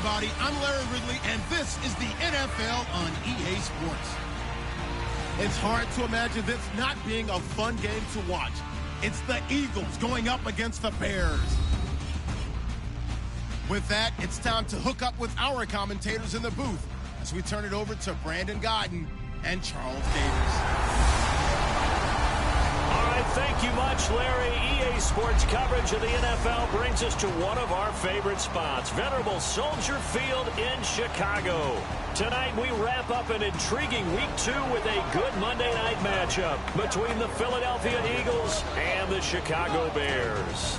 everybody. I'm Larry Ridley, and this is the NFL on EA Sports. It's hard to imagine this not being a fun game to watch. It's the Eagles going up against the Bears. With that, it's time to hook up with our commentators in the booth as we turn it over to Brandon Gaudin and Charles Davis. All right, thank you much, Larry. EA Sports coverage of the NFL brings us to one of our favorite spots, venerable Soldier Field in Chicago. Tonight, we wrap up an intriguing Week 2 with a good Monday night matchup between the Philadelphia Eagles and the Chicago Bears.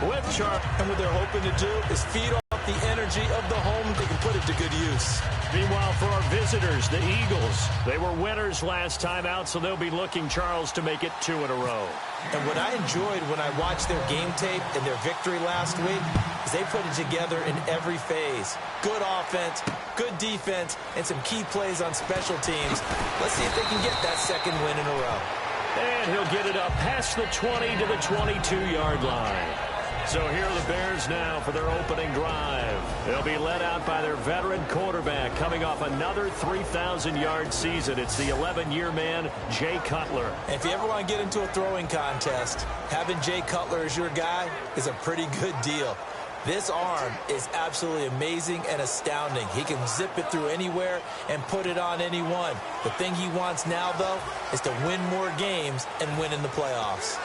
With Charles. And what they're hoping to do is feed off the energy of the home. They can put it to good use. Meanwhile, for our visitors, the Eagles, they were winners last time out, so they'll be looking, Charles, to make it 2 in a row. And what I enjoyed when I watched their game tape and their victory last week is they put it together in every phase. Good offense, good defense, and some key plays on special teams. Let's see if they can get that second win in a row. And he'll get it up past the 20 to the 22-yard line. So here are the Bears now for their opening drive. They'll be led out by their veteran quarterback coming off another 3,000-yard season. It's the 11-year man, Jay Cutler. And if you ever want to get into a throwing contest, having Jay Cutler as your guy is a pretty good deal. This arm is absolutely amazing and astounding. He can zip it through anywhere and put it on anyone. The thing he wants now, though, is to win more games and win in the playoffs.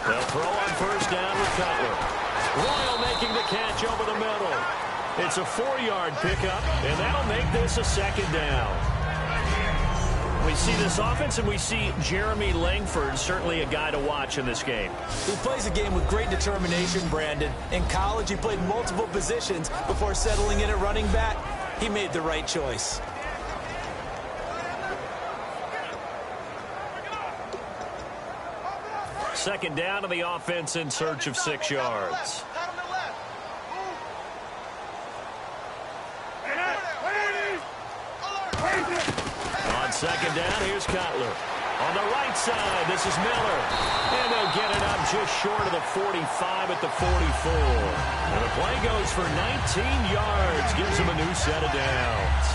They'll throw on first down with Cutler. Royal making the catch over the middle. It's a 4-yard pickup, and that'll make this a second down. We see this offense, and we see Jeremy Langford, certainly a guy to watch in this game. He plays a game with great determination, Brandon. In college, he played multiple positions before settling in at running back. He made the right choice. Second down to the offense in search of 6 yards. On second down, here's Cutler. On the right side, this is Miller. And they'll get it up just short of the 45 at the 44. And the play goes for 19 yards, gives them a new set of downs.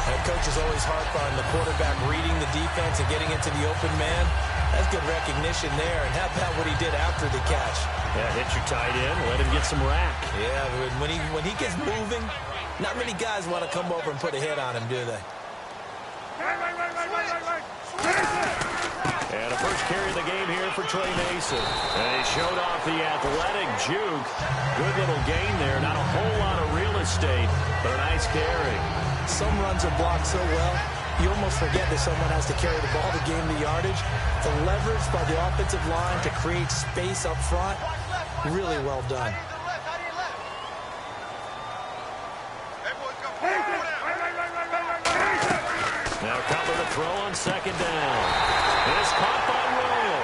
That coach is always harp on the quarterback reading the defense and getting into the open man. That's good recognition there. And how about what he did after the catch? Yeah, hit your tight end, let him get some rack. Yeah, when he gets moving, not many guys want to come over and put a hit on him, do they? And a first carry of the game here for Trey Mason. And he showed off the athletic juke. Good little gain there. Not a whole lot of real estate, but a nice carry. Some runs are blocked so well, you almost forget that someone has to carry the ball to gain the yardage. The leverage by the offensive line to create space up front, really well done. Now Cutler to throw on second down. It's caught by Royal.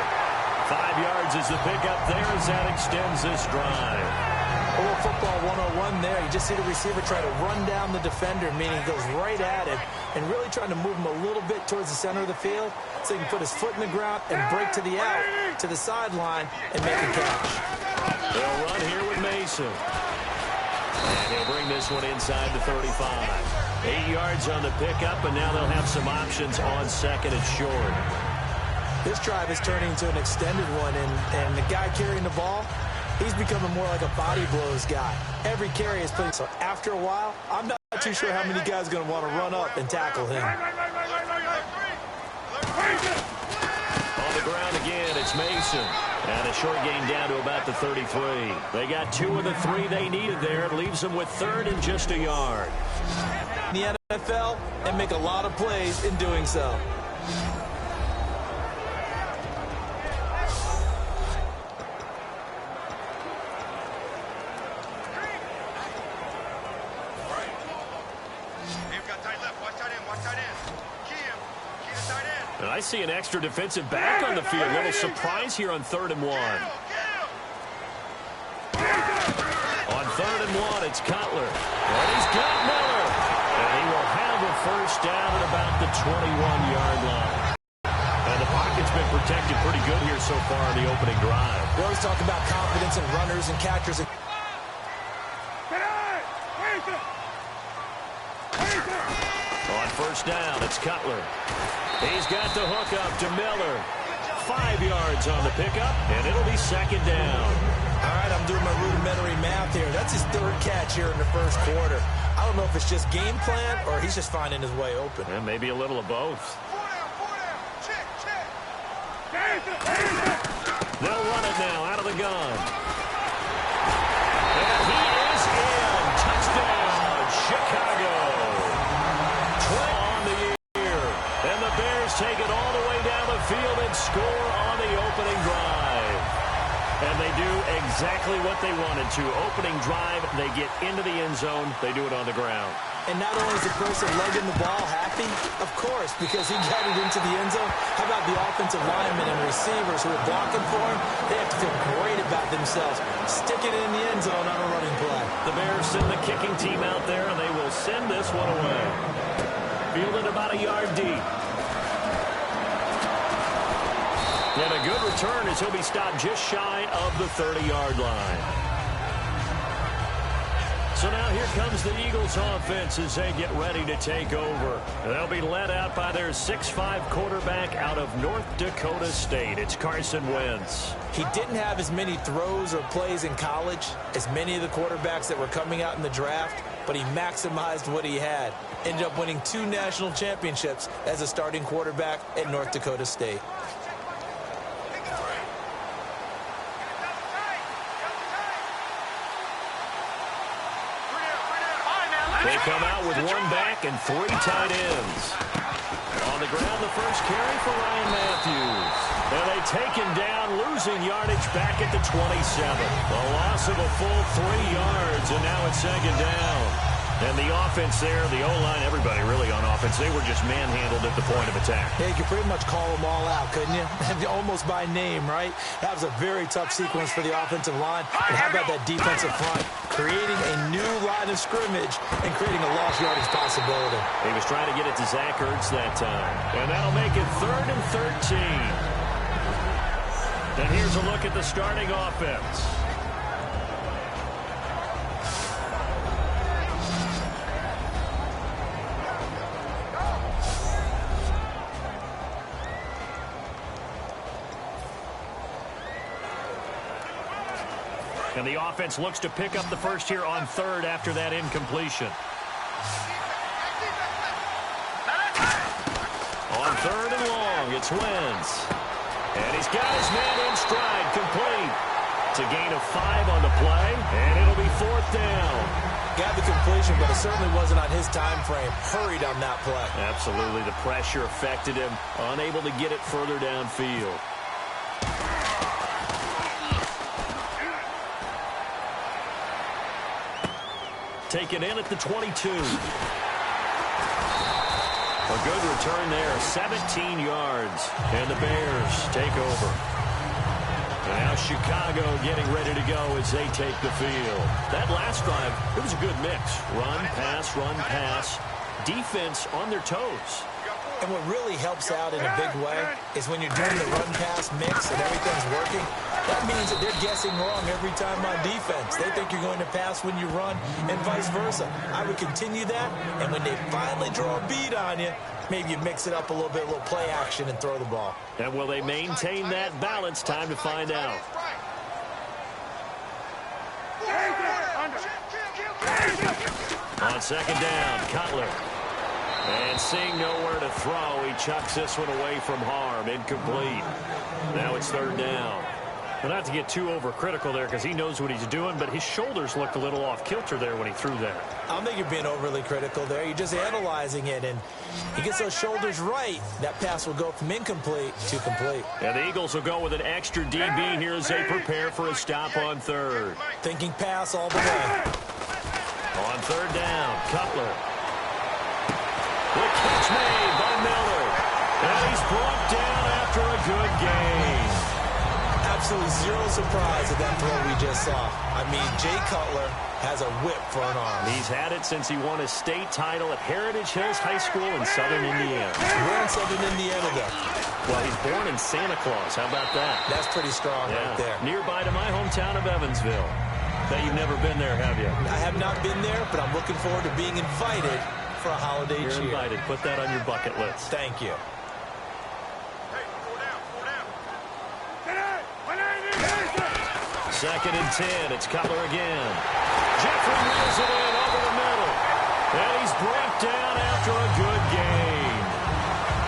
5 yards is the pickup there as that extends this drive. A little football 101 there. You just see the receiver try to run down the defender, meaning he goes right at him and really trying to move him a little bit towards the center of the field so he can put his foot in the ground and break to the out, to the sideline, and make a catch. They'll run here with Mason. And he'll bring this one inside the 35. 8 yards on the pickup, and now they'll have some options on second and short. This drive is turning into an extended one, and the guy carrying the ball, he's becoming more like a body blows guy. Every carry is putting, so after a while, I'm not too sure how many guys are going to want to run up and tackle him. On the ground again, it's Mason. And a short gain down to about the 33. They got 2 of the 3 they needed there. It leaves them with third and just a yard. The NFL, and make a lot of plays in doing so. And I see an extra defensive back on the field. A little surprise here on 3rd and 1. On 3rd and 1, it's Cutler. And he's got Miller. And he will have a first down at about the 21-yard line. And the pocket's been protected pretty good here so far in the opening drive. We always talk about confidence in runners and catchers. On first down, it's Cutler. He's got the hook up to Miller. 5 yards on the pickup, and it'll be second down. All right, I'm doing my rudimentary math here. That's his third catch here in the first quarter. I don't know if it's just game plan or he's just finding his way open. And maybe a little of both. They'll run it now out of the gun. And he is in. Touchdown, Chicago. 12 on the year. And the Bears take it all the way down the field and score on the opening drive. And they do exactly what they wanted to. Opening drive, they get into the end zone. They do it on the ground. And not only is the person legging the ball happy, of course, because he got it into the end zone. How about the offensive linemen and receivers who are blocking for him? They have to feel great about themselves. Stick it in the end zone on a running play. The Bears send the kicking team out there, and they will send this one away. Fielded about a yard deep. And a good return as he'll be stopped just shy of the 30-yard line. So now here comes the Eagles offense as they get ready to take over. They'll be led out by their 6'5" quarterback out of North Dakota State. It's Carson Wentz. He didn't have as many throws or plays in college as many of the quarterbacks that were coming out in the draft, but he maximized what he had. Ended up winning 2 national championships as a starting quarterback at North Dakota State. They come out with 1 back and 3 tight ends. On the ground, the first carry for Ryan Matthews. And they take him down, losing yardage back at the 27. A loss of a full 3 yards, and now it's second down. And the offense there, the O-line, everybody really on offense, they were just manhandled at the point of attack. Yeah, you could pretty much call them all out, couldn't you? Almost by name, right? That was a very tough sequence for the offensive line. And how about that defensive front? Creating a new line of scrimmage and creating a lost yardage possibility. He was trying to get it to Zach Ertz that time. And that'll make it 3rd and 13. And here's a look at the starting offense. And the offense looks to pick up the first here on 3rd after that incompletion. On 3rd and long, it's Wentz. And he's got his man in stride, complete. It's a gain of 5 on the play, and it'll be 4th down. Got the completion, but it certainly wasn't on his time frame. Hurried on that play. Absolutely, the pressure affected him. Unable to get it further downfield. Taken in at the 22. A good return there, 17 yards. And the Bears take over. And now Chicago getting ready to go as they take the field. That last drive, it was a good mix. Run, pass. Defense on their toes. And what really helps out in a big way is when you're doing the run-pass mix and everything's working, that means that they're guessing wrong every time on defense. They think you're going to pass when you run and vice versa. I would continue that, and when they finally draw a bead on you, maybe you mix it up a little bit, a little play action, and throw the ball. And will they maintain that balance? Time to find out. On second down, Cutler. And seeing nowhere to throw, he chucks this one away from harm. Incomplete. Now it's 3rd down. Well, not to get too overcritical there because he knows what he's doing, but his shoulders looked a little off kilter there when he threw that. I don't think you're being overly critical there. You're just analyzing it, and he gets those shoulders right. That pass will go from incomplete to complete. And the Eagles will go with an extra DB here as they prepare for a stop on 3rd. Thinking pass all the way. On 3rd down, Cutler. The catch made by Miller. And he's brought down after a good gain. Absolutely zero surprise at that throw we just saw. I mean, Jay Cutler has a whip for an arm. He's had it since he won a state title at Heritage Hills High School in Southern Indiana. Where in Southern Indiana, though? Well, he's born in Santa Claus. How about that? That's pretty strong right there. Nearby to my hometown of Evansville. Bet you've never been there, have you? I have not been there, but I'm looking forward to being invited for a holiday cheer. You're invited. Put that on your bucket list. Thank you. Second and 10. It's Cutler again. Jeffrey reels it in over the middle. And he's brought down after a good game.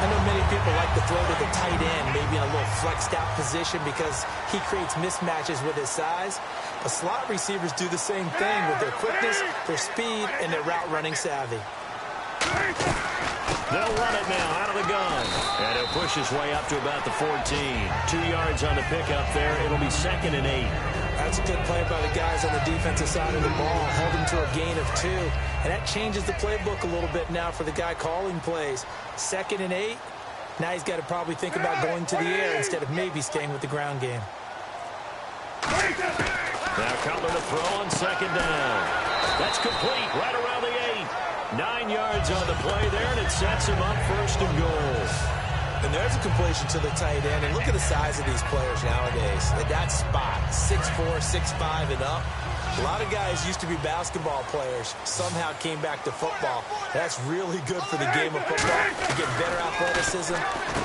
I know many people like to throw to the tight end, maybe in a little flexed out position because he creates mismatches with his size. But slot receivers do the same thing with their quickness, their speed, and their route running savvy. They'll run it now out of the gun. And he'll push his way up to about the 14. 2 yards on the pickup there. It'll be 2nd and 8. That's a good play by the guys on the defensive side of the ball. Held him to a gain of 2. And that changes the playbook a little bit now for the guy calling plays. 2nd and 8. Now he's got to probably think about going to the air instead of maybe staying with the ground game. Now Cutler to throw on 2nd down. That's complete right around the 8. 9 yards on the play there, and it sets him up 1st and goal. And there's a completion to the tight end. And look at the size of these players nowadays. At that spot, 6'4", 6'5", and up. A lot of guys used to be basketball players, somehow came back to football. That's really good for the game of football. You get better athleticism,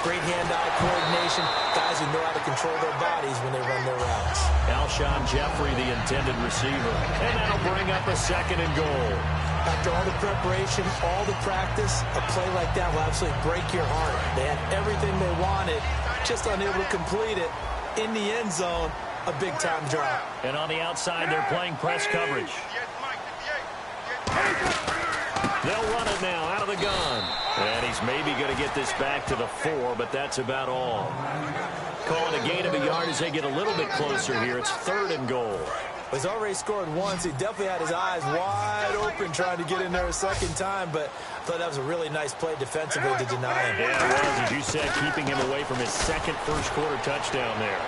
great hand-eye coordination, guys who know how to control their bodies when they run their routes. Alshon Jeffrey, the intended receiver. And that'll bring up a 2nd and goal. After all the preparation, all the practice, a play like that will absolutely break your heart. They had everything they wanted, just unable to complete it. In the end zone, a big-time drop. And on the outside, they're playing press coverage. They'll run it now out of the gun. And he's maybe going to get this back to the 4, but that's about all. Calling a gain of a yard as they get a little bit closer here. It's 3rd and goal. He's already scored once. He definitely had his eyes wide open trying to get in there a 2nd time, but I thought that was a really nice play defensively to deny him. Yeah, it was, as you said, keeping him away from his 2nd first-quarter touchdown there.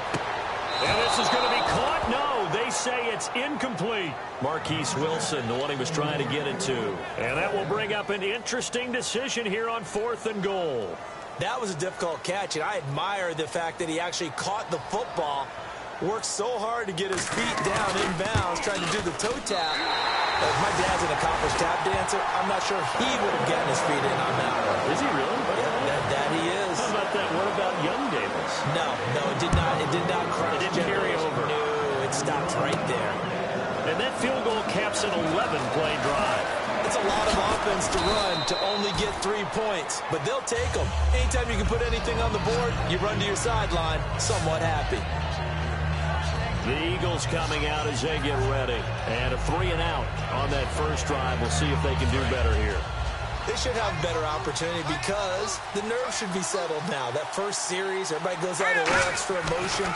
And this is going to be caught. No, they say it's incomplete. Marquise Wilson, the one he was trying to get it to. And that will bring up an interesting decision here on 4th and goal. That was a difficult catch, and I admire the fact that he actually caught the football, worked so hard to get his feet down inbounds, trying to do the toe tap. If my dad's an accomplished tap dancer, I'm not sure he would have gotten his feet in on that one. Is he really? Yeah, that he is. How about that? What about Young Davis? No, it did not. It did not cross. It didn't carry over. No, it stops right there. And that field goal caps an 11-play drive. It's a lot of offense to run to only get 3 points, but they'll take them. Anytime you can put anything on the board, you run to your sideline somewhat happy. The Eagles coming out as they get ready. And a 3 and out on that first drive. We'll see if they can do better here. They should have a better opportunity because the nerves should be settled now. That first series, everybody goes out a little extra emotion.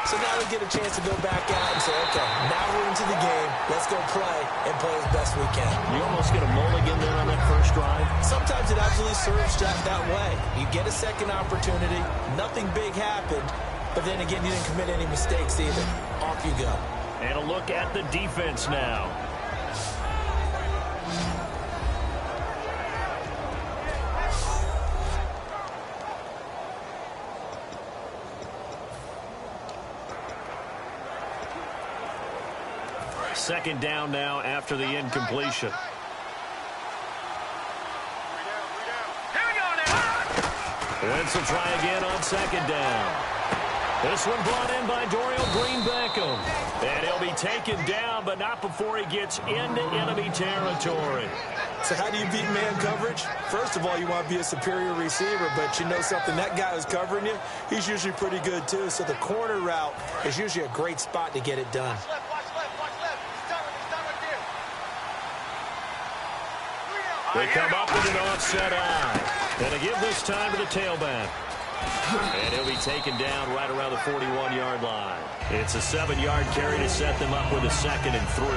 So now they get a chance to go back out and say, okay, now we're into the game. Let's go play and play as best we can. You almost get a mulligan there on that first drive. Sometimes it absolutely serves that way. You get a second opportunity. Nothing big happened. But then again, you didn't commit any mistakes either. Off you go. And a look at the defense now. Second down now after the incompletion. Wentz will try again on 2nd down. This one brought in by Dorial Green-Beckham. And he'll be taken down, but not before he gets into enemy territory. So how do you beat man coverage? First of all, you want to be a superior receiver, but you know something, that guy who's covering you, he's usually pretty good too. So the corner route is usually a great spot to get it done. They come up with an offset eye. And they give this time to the tailback. And he'll be taken down right around the 41-yard line. It's a 7-yard carry to set them up with a 2nd and 3.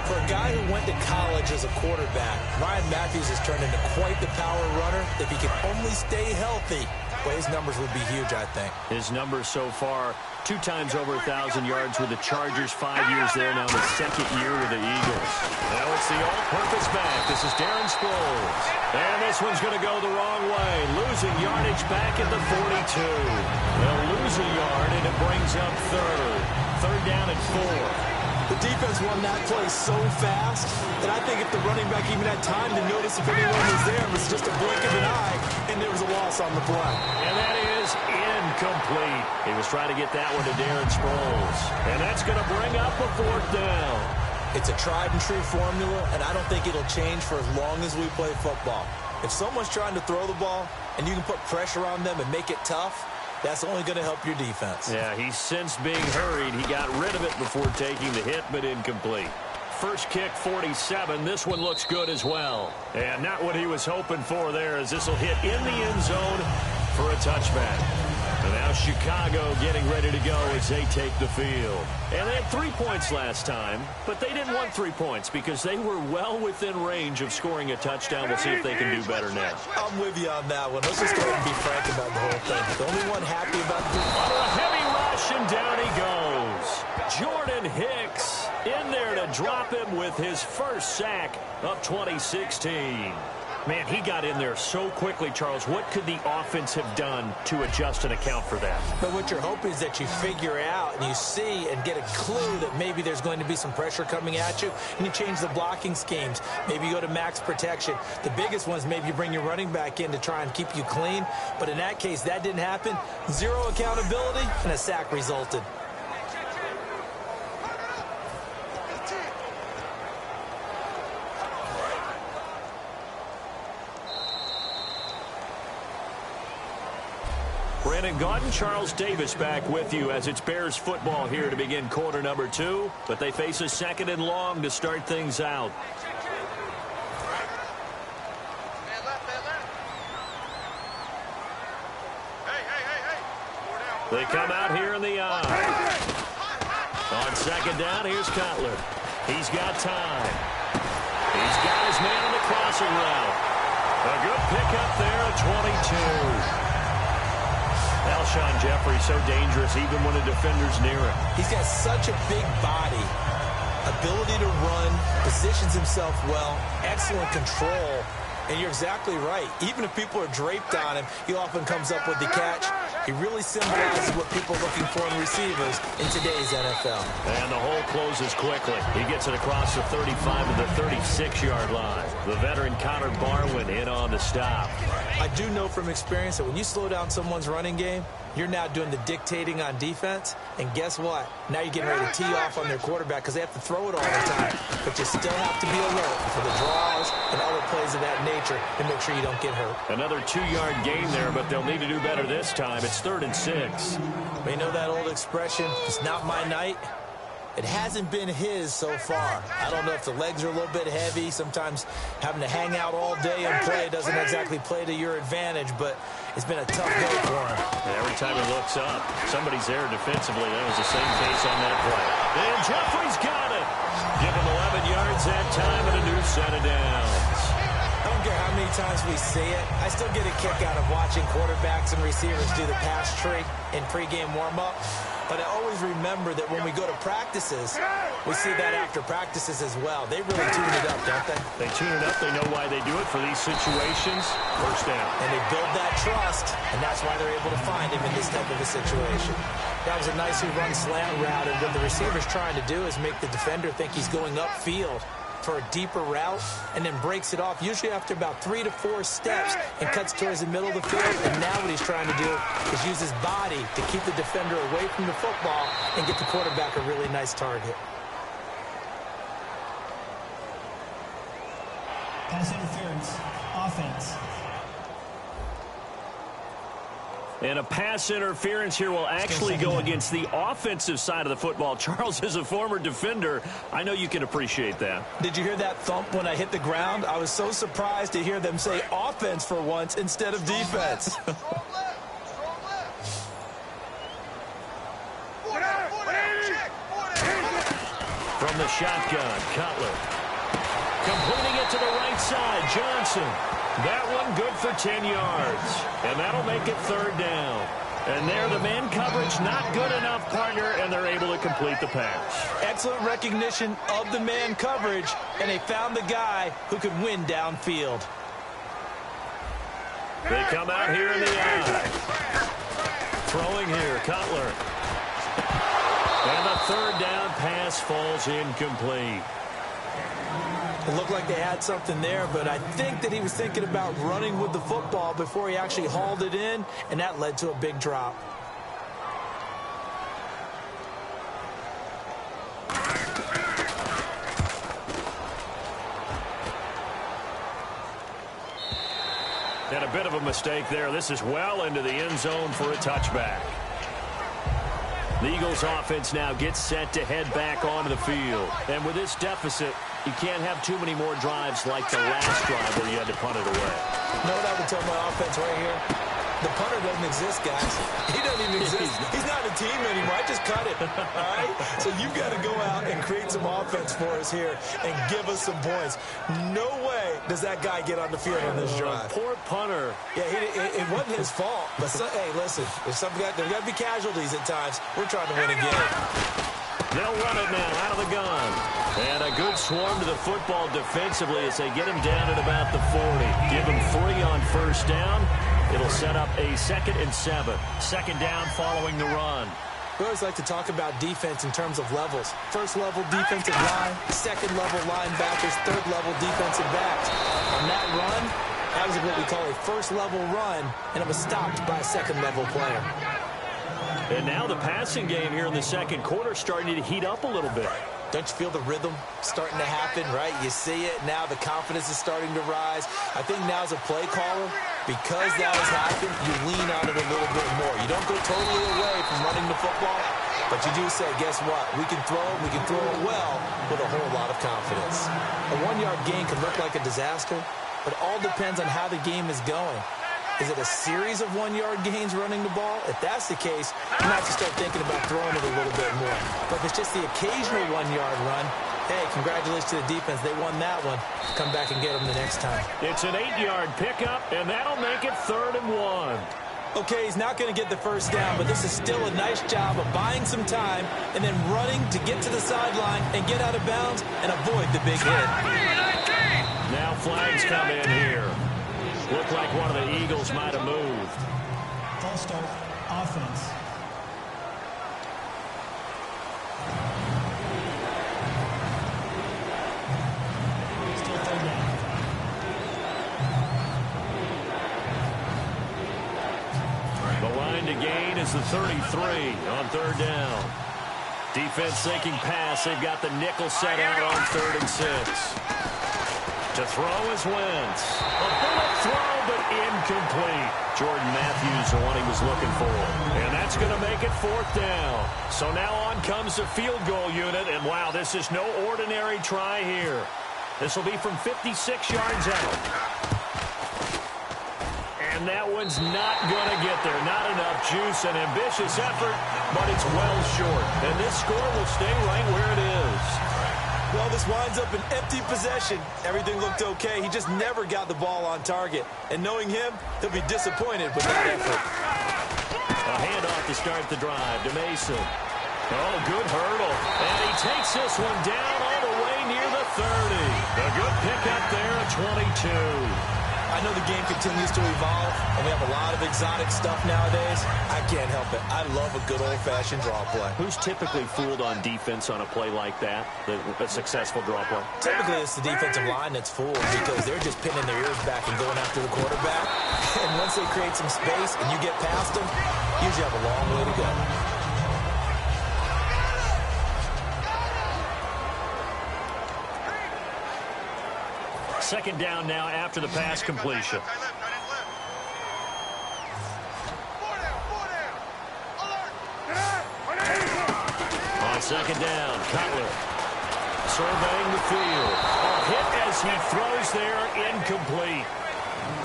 For a guy who went to college as a quarterback, Ryan Matthews has turned into quite the power runner. If he can only stay healthy, well, his numbers would be huge, I think. His numbers so far, 2 times over 1,000 yards with the Chargers, 5 years there, now the second year with the Eagles. Now it's the all-purpose back. This is Darren Sproles. And this one's going to go the wrong way. Losing yardage back at the 42. They'll lose a yard, and it brings up third. Third down and 4. The defense won that play so fast that I think if the running back even had time to notice if anyone was there, it was just a blink of an eye, and there was a loss on the play. And that is incomplete. He was trying to get that one to Darren Sproles. And that's going to bring up a 4th down. It's a tried-and-true formula, and I don't think it'll change for as long as we play football. If someone's trying to throw the ball, and you can put pressure on them and make it tough, that's only going to help your defense. Yeah, he sensed being hurried. He got rid of it before taking the hit, but incomplete. First kick, 47. This one looks good as well. And not what he was hoping for there, as this will hit in the end zone for a touchback. And now Chicago getting ready to go as they take the field. And they had 3 points last time, but they didn't want 3 points because they were well within range of scoring a touchdown. We'll see if they can do better now. I'm with you on that one. Let's just go ahead and be frank about the whole thing. The only one happy about the... Under a heavy rush, and down he goes. Jordan Hicks in there to drop him with his first sack of 2016. Man, he got in there so quickly, Charles. What could the offense have done to adjust and account for that? But what you're hoping is that you figure out and you see and get a clue that maybe there's going to be some pressure coming at you, and you change the blocking schemes. Maybe you go to max protection. The biggest one is maybe you bring your running back in to try and keep you clean. But in that case, that didn't happen. Zero accountability, and a sack resulted. Brandon Gaudin, Charles Davis back with you as it's Bears football here to begin quarter number 2. But they face a 2nd and long to start things out. They come out here in the eye. On 2nd down, here's Cutler. He's got time. He's got his man on the crossing route. A good pickup there at 22. Alshon Jeffrey so dangerous even when a defender's near him. He's got such a big body, ability to run, positions himself well, excellent control, and you're exactly right. Even if people are draped on him, he often comes up with the catch. He really symbolizes what people are looking for in receivers in today's NFL. And the hole closes quickly. He gets it across the 35 to the 36-yard line. The veteran Connor Barwin in on the stop. I do know from experience that when you slow down someone's running game, you're now doing the dictating on defense. And guess what? Now you're getting ready to tee off on their quarterback because they have to throw it all the time. But you still have to be alert for the draws and other plays of that nature to make sure you don't get hurt. Another 2-yard gain there, but they'll need to do better this time. It's 3rd and 6. We know that old expression, it's not my night. It hasn't been his so far. I don't know if the legs are a little bit heavy. Sometimes having to hang out all day and play doesn't exactly play to your advantage, but it's been a tough day for him. And every time he looks up, somebody's there defensively. That was the same case on that play. And Jeffrey's got it. Give him 11 yards that time and a new set of downs. I don't care how many times we see it. I still get a kick out of watching quarterbacks and receivers do the pass tree in pregame warm-up. But I always remember that when we go to practices, we see that after practices as well. They really tune it up, don't they? They tune it up. They know why they do it for these situations. First down. And they build that trust, and that's why they're able to find him in this type of a situation. That was a nicely run slant route, and what the receiver's trying to do is make the defender think he's going upfield for a deeper route, and then breaks it off, usually after about 3 to 4 steps, and cuts towards the middle of the field. And now what he's trying to do is use his body to keep the defender away from the football and get the quarterback a really nice target. Pass interference, offense. And a pass interference here will actually go against the offensive side of the football. Charles is a former defender. I know you can appreciate that. Did you hear that thump when I hit the ground? I was so surprised to hear them say offense for once instead of defense. From the the shotgun. Cutler. Completing it to the right side. Johnson. That one good for 10 yards. And that'll make it third down. And there, the man coverage not good enough, partner, and they're able to complete the pass. Excellent recognition of the man coverage, and they found the guy who could win downfield. They come out here in the eye. Throwing here, Cutler. And the third down pass falls incomplete. It looked like they had something there, but I think that he was thinking about running with the football before he actually hauled it in, and that led to a big drop. And a bit of a mistake there. This is well into the end zone for a touchback. The Eagles offense now gets set to head back onto the field. And with this deficit, you can't have too many more drives like the last drive where you had to punt it away. You know what I would tell my offense right here? The punter doesn't exist, guys. He doesn't even exist. He's not a team anymore. I just cut it. All right? So you've got to go out and create some offense for us here and give us some points. No way does that guy get on the field on this drive. Poor punter. Yeah, it wasn't his fault. But, hey, listen, there's got to be casualties at times. We're trying to win a game. They'll run it now out of the gun. And a good swarm to the football defensively as they get him down at about the 40. Give him 3 on first down. It'll set up a 2nd and 7. Second down following the run. We always like to talk about defense in terms of levels. First level defensive line, second level linebackers, third level defensive backs. On that run, that was what we call a first level run, and it was stopped by a second level player. And now the passing game here in the second quarter starting to heat up a little bit. Don't you feel the rhythm starting to happen, right? You see it. Now the confidence is starting to rise. I think now as a play caller, because that has happened, you lean on it a little bit more. You don't go totally away from running the football, but you do say, guess what? We can throw it. We can throw it well with a whole lot of confidence. A 1-yard gain can look like a disaster, but it all depends on how the game is going. Is it a series of 1-yard gains running the ball? If that's the case, you might have to start thinking about throwing it a little bit more. But if it's just the occasional 1-yard run, hey, congratulations to the defense. They won that one. Come back and get them the next time. It's an 8-yard pickup, and that'll make it 3rd and 1. Okay, he's not going to get the first down, but this is still a nice job of buying some time and then running to get to the sideline and get out of bounds and avoid the big hit. Now flags come in here. Looked like one of the Eagles might have moved. False start, offense. Still third down. The line to gain is the 33 on 3rd down. Defense thinking pass. They've got the nickel set out on 3rd and 6. To throw is Wentz. A bullet throw, but incomplete. Jordan Matthews, the one he was looking for. And that's going to make it 4th down. So now on comes the field goal unit. And, wow, this is no ordinary try here. This will be from 56 yards out. And that one's not going to get there. Not enough juice. An ambitious effort, but it's well short. And this score will stay right where it is. Well, this winds up an empty possession. Everything looked okay. He just never got the ball on target. And knowing him, he'll be disappointed with that effort. A handoff to start the drive to Mason. Oh, good hurdle. And he takes this one down all the way near the 30. A good pickup there at 22. I know the game continues to evolve, and we have a lot of exotic stuff nowadays. I can't help it. I love a good old-fashioned draw play. Who's typically fooled on defense on a play like that, a successful draw play? Typically, it's the defensive line that's fooled because they're just pinning their ears back and going after the quarterback. And once they create some space and you get past them, you usually have a long way to go. Second down now after the pass completion. On second down, Cutler surveying the field. A hit as he throws there, incomplete.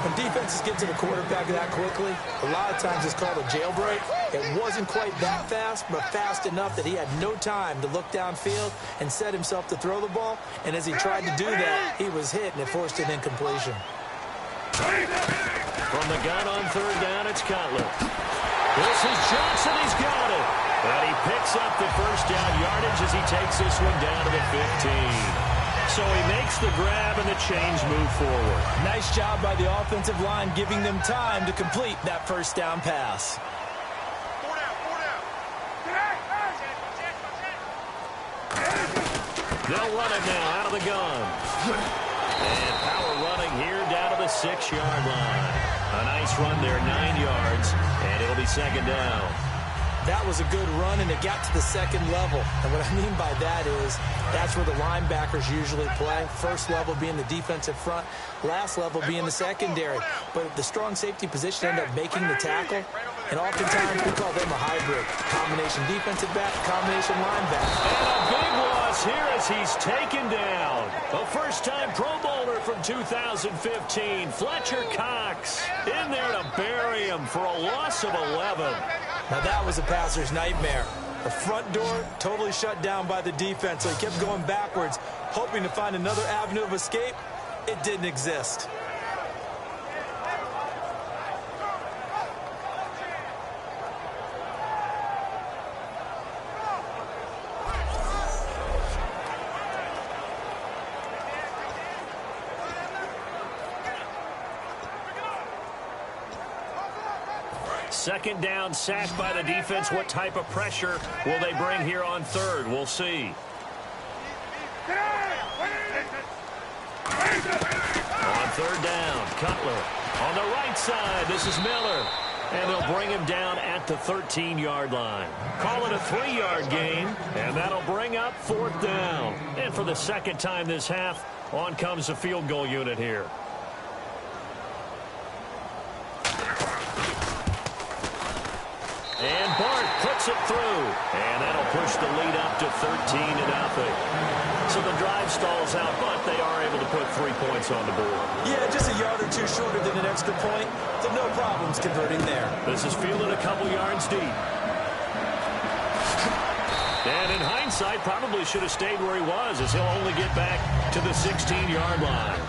When defenses get to the quarterback that quickly, a lot of times it's called a jailbreak. It wasn't quite that fast, but fast enough that he had no time to look downfield and set himself to throw the ball. And as he tried to do that, he was hit, and it forced an incompletion. From the gun on third down, it's Cutler. This is Johnson. He's got it. And he picks up the first down yardage as he takes this one down to the 15. So he makes the grab and the change move forward. Nice job by the offensive line giving them time to complete that first down pass. They'll run it now out of the gun. And power running here down to the 6-yard line. A nice run there, 9 yards, and it'll be second down. That was a good run, and it got to the second level. And what I mean by that is that's where the linebackers usually play. First level being the defensive front, last level being the secondary. But the strong safety position ended up making the tackle. And oftentimes we call them a hybrid. Combination defensive back, combination linebacker. And a big loss here as he's taken down. A first-time Pro Bowler from 2015, Fletcher Cox, in there to bury him for a loss of 11. Now that was a passer's nightmare. The front door totally shut down by the defense, so he kept going backwards, hoping to find another avenue of escape. It didn't exist. Second down, sacked by the defense. What type of pressure will they bring here on third? We'll see. On third down, Cutler. On the right side, this is Miller. And they'll bring him down at the 13-yard line. Call it a 3-yard gain, and that'll bring up fourth down. And for the second time this half, on comes the field goal unit here. And Bart puts it through. And that'll push the lead up to 13-0. So the drive stalls out, but they are able to put 3 points on the board. Yeah, just a yard or two shorter than an extra point. So no problems converting there. This is fielded a couple yards deep. And in hindsight, probably should have stayed where he was, as he'll only get back to the 16-yard line.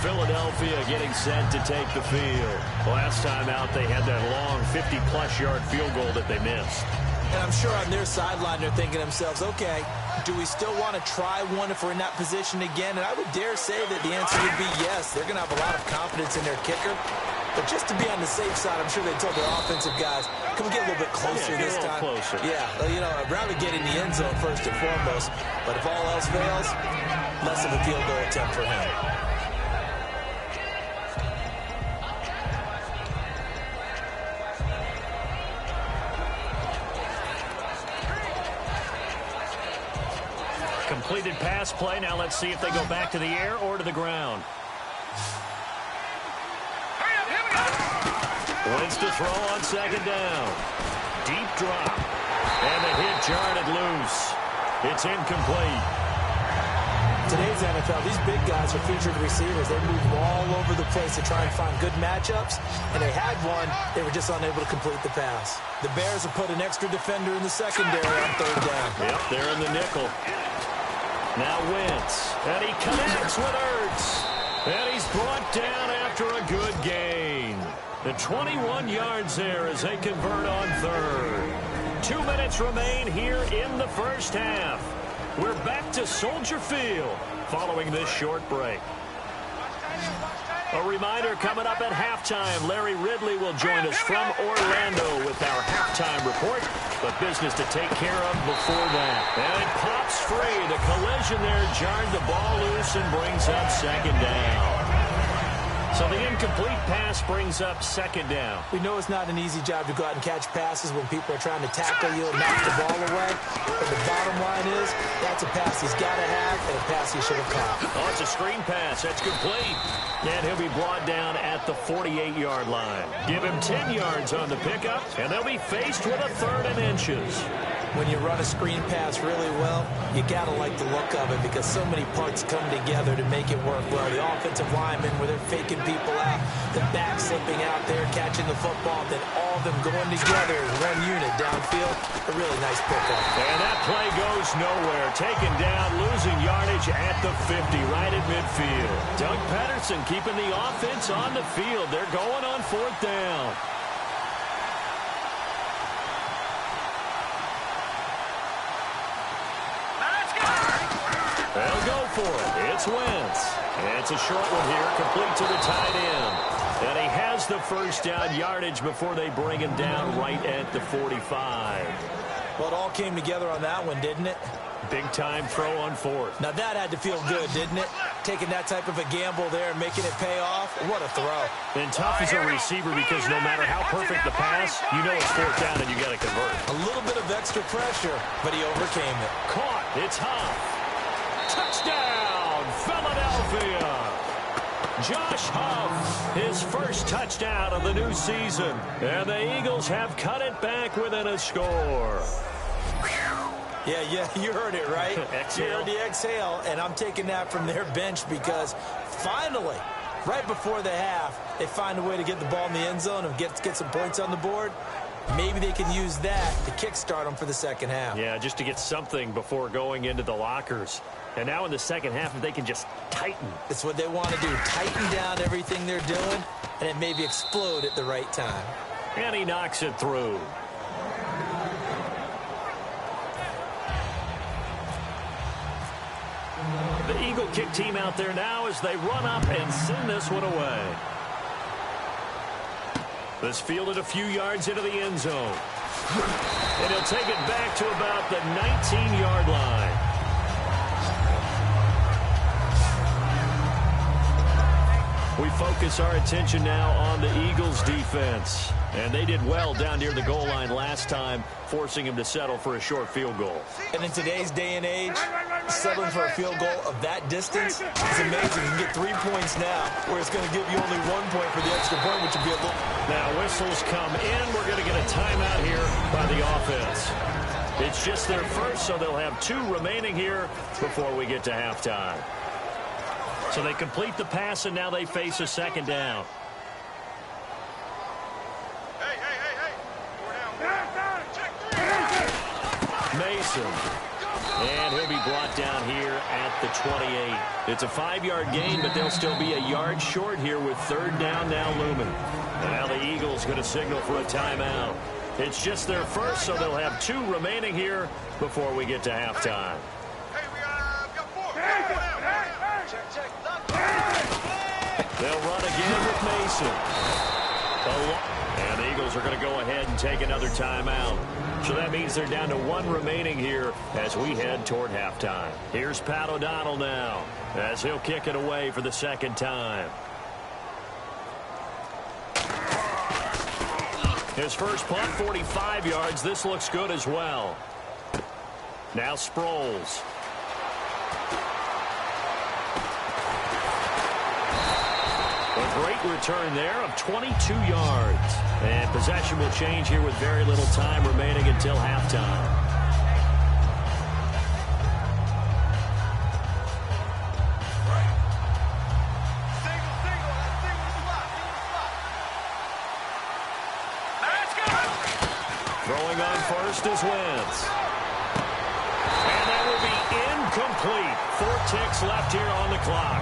Philadelphia getting set to take the field. Last time out, they had that long 50-plus yard field goal that they missed. And I'm sure on their sideline they're thinking to themselves, okay, do we still want to try one if we're in that position again? And I would dare say that the answer would be yes. They're going to have a lot of confidence in their kicker. But just to be on the safe side, I'm sure they told their offensive guys, can we get a little bit closer this time? Closer. Yeah, you know, I'd rather get in the end zone first and foremost. But if all else fails, less of a field goal attempt for him. Completed pass play. Now let's see if they go back to the air or to the ground. Wins to throw on second down. Deep drop. And the hit jarred it loose. It's incomplete. Today's NFL, these big guys are featured receivers. They move all over the place to try and find good matchups. And they had one. They were just unable to complete the pass. The Bears have put an extra defender in the secondary on third down. Yep, they're in the nickel. Now Wentz, and he connects with Ertz. And he's brought down after a good gain. The 21 yards there as they convert on third. 2 minutes remain here in the first half. We're back to Soldier Field following this short break. A reminder coming up at halftime. Larry Ridley will join us from Orlando with our halftime report. But business to take care of before that. And it pops free. The collision there jarred the ball loose and brings up second down. So the incomplete pass brings up second down. We know it's not an easy job to go out and catch passes when people are trying to tackle you and knock the ball away. But the bottom line is, that's a pass he's got to have and a pass he should have caught. Oh, it's a screen pass. That's complete. And he'll be brought down at the 48-yard line. Give him 10 yards on the pickup, and they'll be faced with a 3rd and inches. When you run a screen pass really well, you got to like the look of it because so many parts come together to make it work well. The offensive linemen, where they're faking people out, the back slipping out there, catching the football, then all of them going together as one unit downfield. A really nice pick-up. And that play goes nowhere. Taken down, losing yardage at the 50, right at midfield. Doug Pederson keeping the offense on the field. They're going on 4th down. They'll go for it. It's Wentz. And it's a short one here, complete to the tight end. And he has the first down yardage before they bring him down right at the 45. Well, it all came together on that one, didn't it? Big-time throw on 4th. Now, that had to feel good, didn't it? Taking that type of a gamble there and making it pay off. What a throw. And tough as a receiver because no matter how perfect the pass, you know it's 4th down and you got to convert. A little bit of extra pressure, but he overcame it. Caught. It's Huff. Touchdown, Philadelphia. Josh Huff, his first touchdown of the new season. And the Eagles have cut it back within a score. Yeah, you heard it, right? Exhale. You heard the exhale, and I'm taking that from their bench because finally, right before the half, they find a way to get the ball in the end zone and get some points on the board. Maybe they can use that to kickstart them for the second half. Yeah, just to get something before going into the lockers. And now in the second half, if they can just tighten. That's what they want to do, tighten down everything they're doing, and it maybe explode at the right time. And he knocks it through. The Eagle kick team out there now as they run up and send this one away. This fielded a few yards into the end zone. And he'll take it back to about the 19-yard line. We focus our attention now on the Eagles defense. And they did well down near the goal line last time, forcing him to settle for a short field goal. And in today's day and age, settling for a field goal of that distance is amazing. You can get 3 points now, where it's going to give you only 1 point for the extra point, which would be a little... Now whistles come in. We're going to get a timeout here by the offense. It's just their first, so they'll have 2 remaining here before we get to halftime. So they complete the pass, and now they face a second down. Mason. And he'll be brought down here at the 28. It's a 5-yard gain, but they'll still be a yard short here with 3rd down now looming. And now the Eagles going to signal for a timeout. It's just their first, so they'll have 2 remaining here before we get to halftime. They'll run again with Mason. And the Eagles are going to go ahead and take another timeout. So that means they're down to 1 remaining here as we head toward halftime. Here's Pat O'Donnell now as he'll kick it away for the second time. His first punt, 45 yards. This looks good as well. Now Sproles. A great return there of 22 yards. And possession will change here with very little time remaining until halftime. Throwing on first is Wentz. And that will be incomplete. 4 ticks left here on the clock.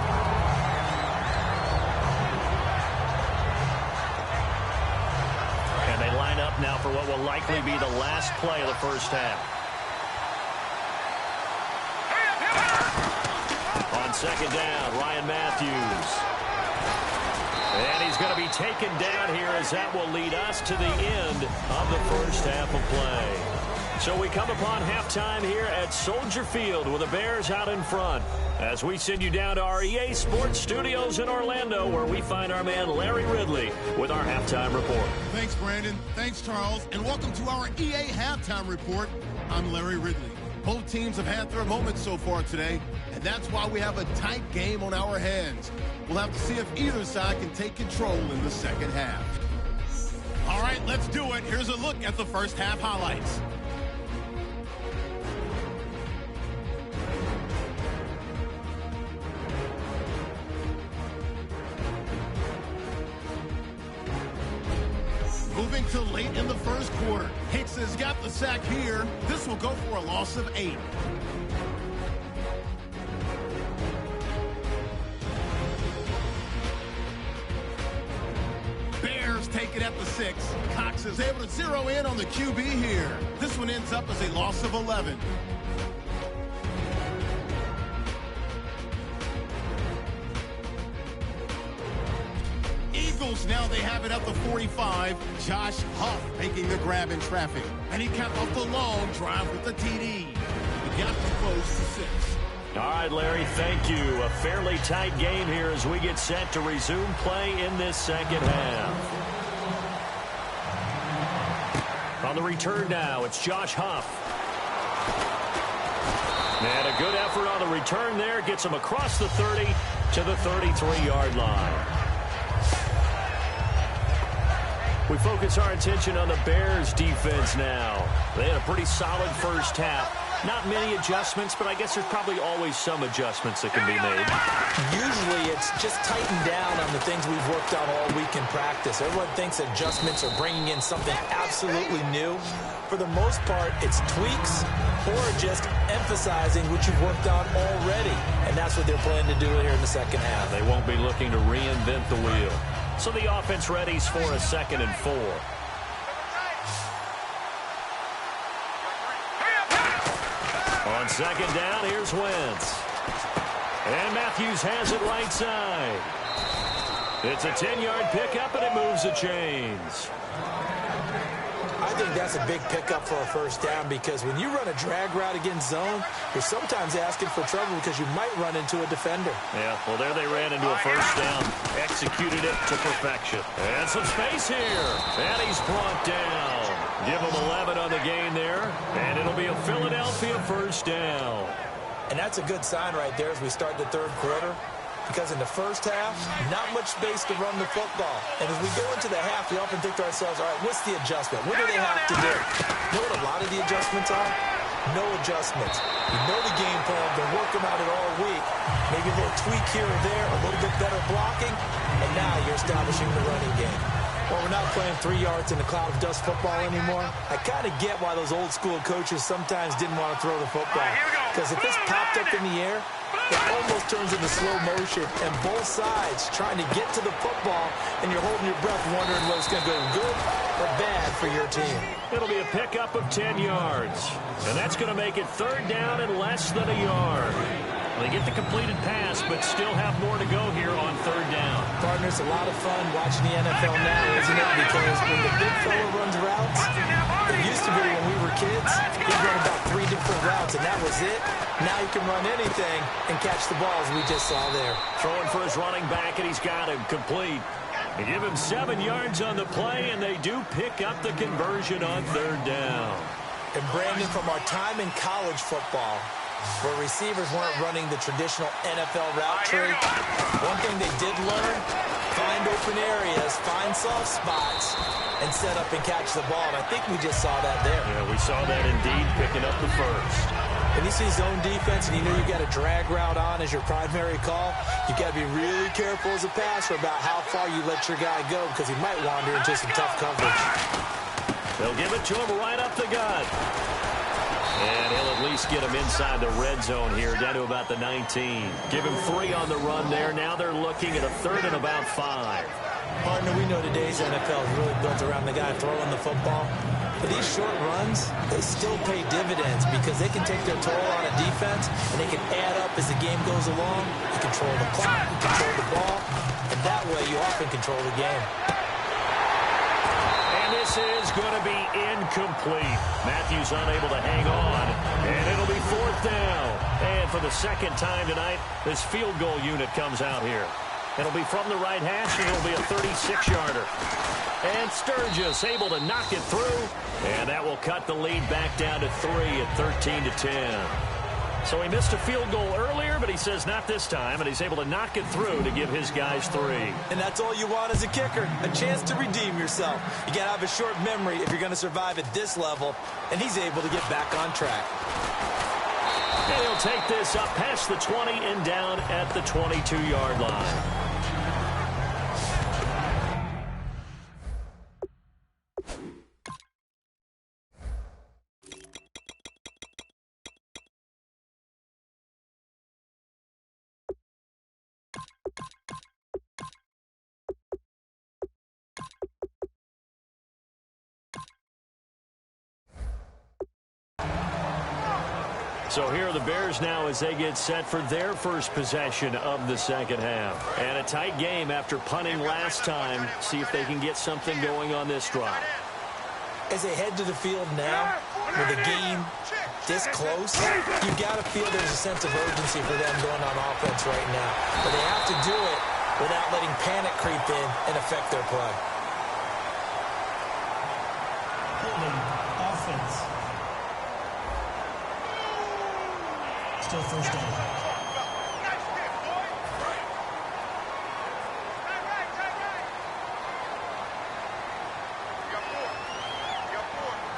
Line up now for what will likely be the last play of the first half. On second down, Ryan Matthews. And he's going to be taken down here as that will lead us to the end of the first half of play. So we come upon halftime here at Soldier Field with the Bears out in front as we send you down to our EA Sports Studios in Orlando, where we find our man Larry Ridley with our halftime report. Thanks, Brandon. Thanks, Charles. And welcome to our EA Halftime Report. I'm Larry Ridley. Both teams have had their moments so far today, and that's why we have a tight game on our hands. We'll have to see if either side can take control in the second half. All right, let's do it. Here's a look at the first half highlights. Moving to late in the first quarter. Hicks has got the sack here. This will go for a loss of 8. Bears take it at the 6. Cox is able to zero in on the QB here. This one ends up as a loss of 11. Now they have it at the 45. Josh Huff making the grab in traffic. And he capped off the long drive with the TD. The gap is close to 6. All right, Larry, thank you. A fairly tight game here as we get set to resume play in this second half. On the return now, it's Josh Huff. And a good effort on the return there. Gets him across the 30 to the 33-yard line. We focus our attention on the Bears defense now. They had a pretty solid first half. Not many adjustments, but I guess there's probably always some adjustments that can be made. Usually it's just tighten down on the things we've worked on all week in practice. Everyone thinks adjustments are bringing in something absolutely new. For the most part, it's tweaks or just emphasizing what you've worked on already. And that's what they're planning to do here in the second half. They won't be looking to reinvent the wheel. So the offense readies for a 2nd and 4. On second down, here's Wentz. And Matthews has it right side. It's a 10-yard pickup, and it moves the chains. I think that's a big pickup for a first down because when you run a drag route against zone, you're sometimes asking for trouble because you might run into a defender. Yeah, well, there they ran into a first down. Executed it to perfection. And some space here. And he's brought down. Give him 11 on the gain there. And it'll be a Philadelphia first down. And that's a good sign right there as we start the third quarter. Because in the first half, not much space to run the football. And as we go into the half, we often think to ourselves, all right, what's the adjustment? What do they have to do? You know what a lot of the adjustments are? No adjustments. You know the game plan, been working on it all week. Maybe a little tweak here or there, a little bit better blocking, and now you're establishing the running game. Well, we're not playing 3 yards in a cloud of dust football anymore. I kind of get why those old school coaches sometimes didn't want to throw the football. Because if this popped up in the air, it almost turns into slow motion, and both sides trying to get to the football, and you're holding your breath wondering whether it's going to go good or bad for your team. It'll be a pickup of 10 yards, and that's going to make it 3rd down and less than a yard. They get the completed pass, but still have more to go here on 3rd down. Partner, it's a lot of fun watching the NFL now, isn't it? Because when the big fella runs routes, it used to be when we were kids, he'd run about 3 different routes, and that was it. Now he can run anything and catch the balls we just saw there. Throwing for his running back, and he's got him complete. They give him 7 yards on the play, and they do pick up the conversion on 3rd down. And Brandon, from our time in college football, where receivers weren't running the traditional NFL route tree, one thing they did learn, find open areas, find soft spots, and set up and catch the ball. And I think we just saw that there. Yeah, we saw that indeed, picking up the first. When you see zone defense and you know you got a drag route on as your primary call, you got to be really careful as a passer about how far you let your guy go because he might wander into some tough coverage. They'll give it to him right up the gut. And he'll at least get him inside the red zone here, down to about the 19. Give him 3 on the run there. Now they're looking at a 3rd and about 5. Partner, we know today's NFL is really built around the guy throwing the football. But these short runs, they still pay dividends because they can take their toll on a defense, and they can add up as the game goes along. You control the clock, you control the ball, and that way you often control the game. And this is is going to be incomplete. Matthews unable to hang on, and it'll be 4th down. And for the second time tonight, this field goal unit comes out here. It'll be from the right hash, and it'll be a 36-yarder. And Sturgis able to knock it through, and that will cut the lead back down to 3 at 13-10. So he missed a field goal earlier, but he says not this time, and he's able to knock it through to give his guys 3. And that's all you want as a kicker, a chance to redeem yourself. You got to have a short memory if you're going to survive at this level, and he's able to get back on track. And he'll take this up past the 20 and down at the 22-yard line. So here are the Bears now as they get set for their first possession of the second half. And a tight game after punting last time. See if they can get something going on this drive. As they head to the field now, with a game this close, you've got to feel there's a sense of urgency for them going on offense right now. But they have to do it without letting panic creep in and affect their play. Holding offense. Still first down.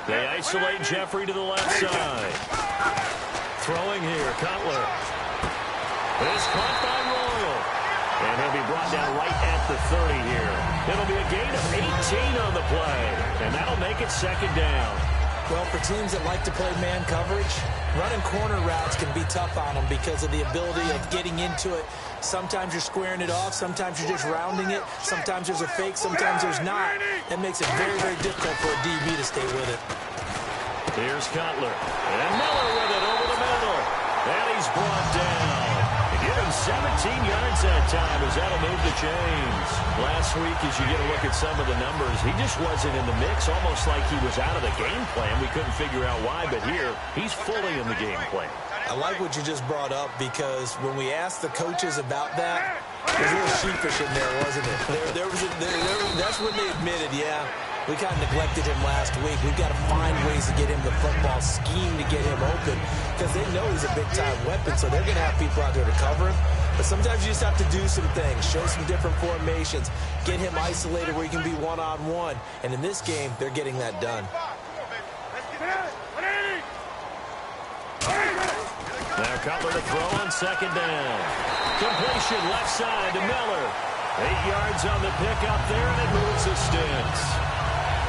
They isolate Jeffrey to the left side. Throwing here, Cutler. It's caught by Royal. And he'll be brought down right at the 30 here. It'll be a gain of 18 on the play. And that'll make it second down. Well, for teams that like to play man coverage, running corner routes can be tough on them because of the ability of getting into it. Sometimes you're squaring it off. Sometimes you're just rounding it. Sometimes there's a fake. Sometimes there's not. That makes it very, very difficult for a DB to stay with it. Here's Cutler. And Miller with it over the middle. And he's brought down. Give him 17 yards that time as that'll move the chains. Last week, as you get a look at some of the numbers, he just wasn't in the mix, almost like he was out of the game plan. We couldn't figure out why, but here, he's fully in the game plan. I like what you just brought up because when we asked the coaches about that, there's a little sheepish in there, wasn't it? That's when they admitted, yeah, we kind of neglected him last week. We've got to find ways to get him the football, scheme to get him open because they know he's a big-time weapon, so they're going to have people out there to cover him. But sometimes you just have to do some things, show some different formations, get him isolated where he can be one-on-one. And in this game, they're getting that done. Now Cutler to throw on second down. Completion left side to Miller. 8 yards on the pickup there, and it moves the sticks.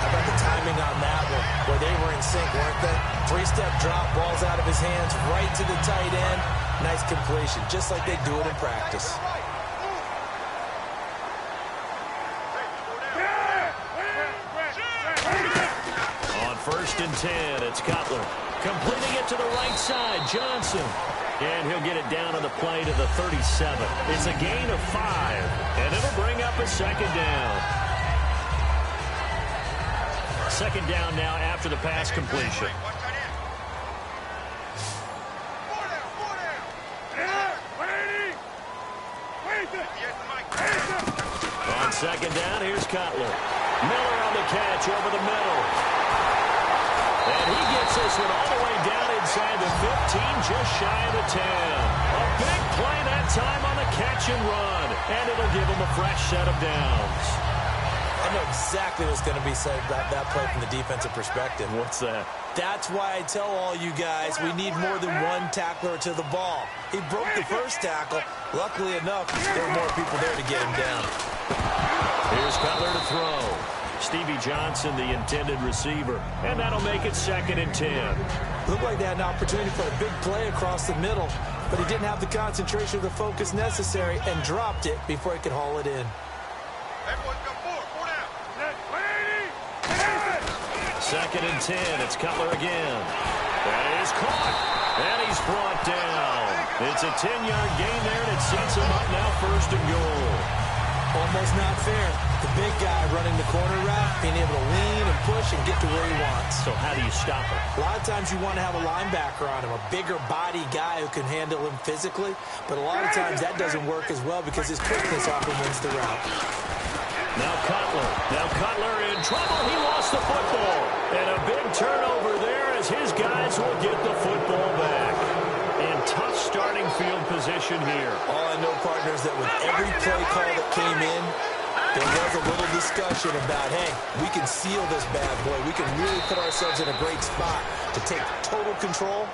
How about the timing on that one, where they were in sync, weren't they? 3-step drop, ball's out of his hands, right to the tight end. Nice completion, just like they do it in practice. On 1st and 10, it's Cutler. Completing it to the right side, Johnson. And he'll get it down on the play to the 37. It's a gain of 5, and it'll bring up a second down. Second down now after the pass completion. On second down, here's Cutler. Miller on the catch over the middle. And he gets this one all the way down inside the 15, just shy of the 10. A big play that time on the catch and run. And it'll give him a fresh set of downs. I know exactly what's going to be said about that play from the defensive perspective. What's that? That's why I tell all you guys we need more than one tackler to the ball. He broke the first tackle. Luckily enough, there were more people there to get him down. Here's Cutler to throw. Stevie Johnson, the intended receiver. And that'll make it 2nd and 10. Looked like they had an opportunity for a big play across the middle, but he didn't have the concentration or the focus necessary and dropped it before he could haul it in. 2nd and 10. It's Cutler again. That is caught. And he's brought down. It's a 10-yard gain there, and it sets him up now 1st and goal. Almost not fair. The big guy running the corner route, being able to lean and push push and get to where he wants. So how do you stop him? A lot of times you want to have a linebacker on him, a bigger body guy who can handle him physically. But a lot of times that doesn't work as well because his quickness often wins the route. Now Cutler in trouble. He lost the football. And a big turnover there as his guys will get the football back. In tough starting field position here. All I know, partners, that with every play call that came in, there was a little discussion about, hey, we can seal this bad boy. We can really put ourselves in a great spot to take total control,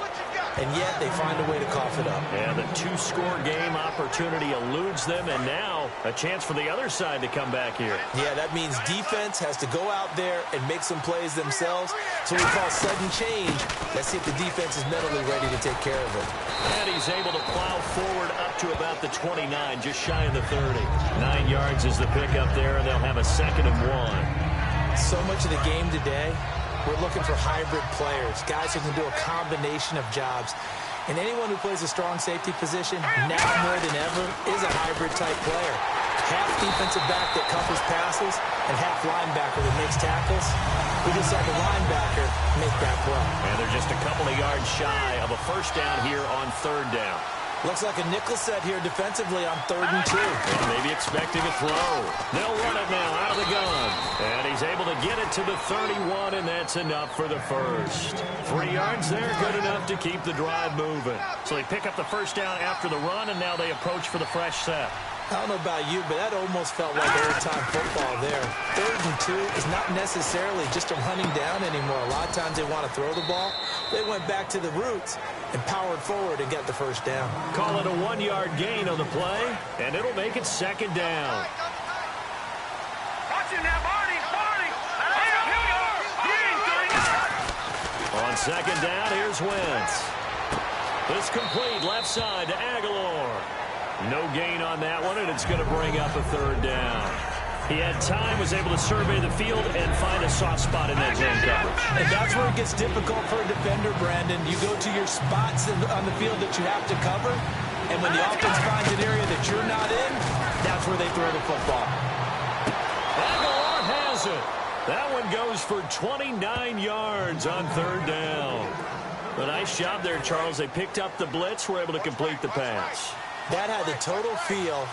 and yet they find a way to cough it up. And the two-score game opportunity eludes them, and now a chance for the other side to come back here. Yeah, that means defense has to go out there and make some plays themselves. So we call sudden change. Let's see if the defense is mentally ready to take care of it. And he's able to plow forward up to about the 29, just shy of the 30. 9 yards is the pickup there, and they'll have a 2nd and 1. So much of the game today, we're looking for hybrid players, guys who can do a combination of jobs. And anyone who plays a strong safety position, now more than ever, is a hybrid-type player. Half defensive back that covers passes and half linebacker that makes tackles. We just saw the linebacker make that play. And they're just a couple of yards shy of a first down here on 3rd down. Looks like a nickel set here defensively on 3rd and 2. And maybe expecting a throw. They'll run it now out of the gun. And he's able to get it to the 31, and that's enough for the first. 3 yards there, good enough to keep the drive moving. So they pick up the first down after the run, and now they approach for the fresh set. I don't know about you, but that almost felt like old-time football there. 3rd and 2 is not necessarily just a running down anymore. A lot of times they want to throw the ball. They went back to the roots and powered forward and got the first down. Call it a 1-yard gain on the play, and it'll make it 2nd down. Watch him now, Barney. On 2nd down, here's Wentz. It's complete left side to Aguilar. No gain on that one, and it's going to bring up a 3rd down. He had time, was able to survey the field and find a soft spot in that zone coverage. And that's where it gets difficult for a defender, Brandon. You go to your spots on the field that you have to cover, and when the offense finds an area that you're not in, that's where they throw the football. Aguilar has it. That one goes for 29 yards on 3rd down. A nice job there, Charles. They picked up the blitz, were able to complete the pass. That had the total feel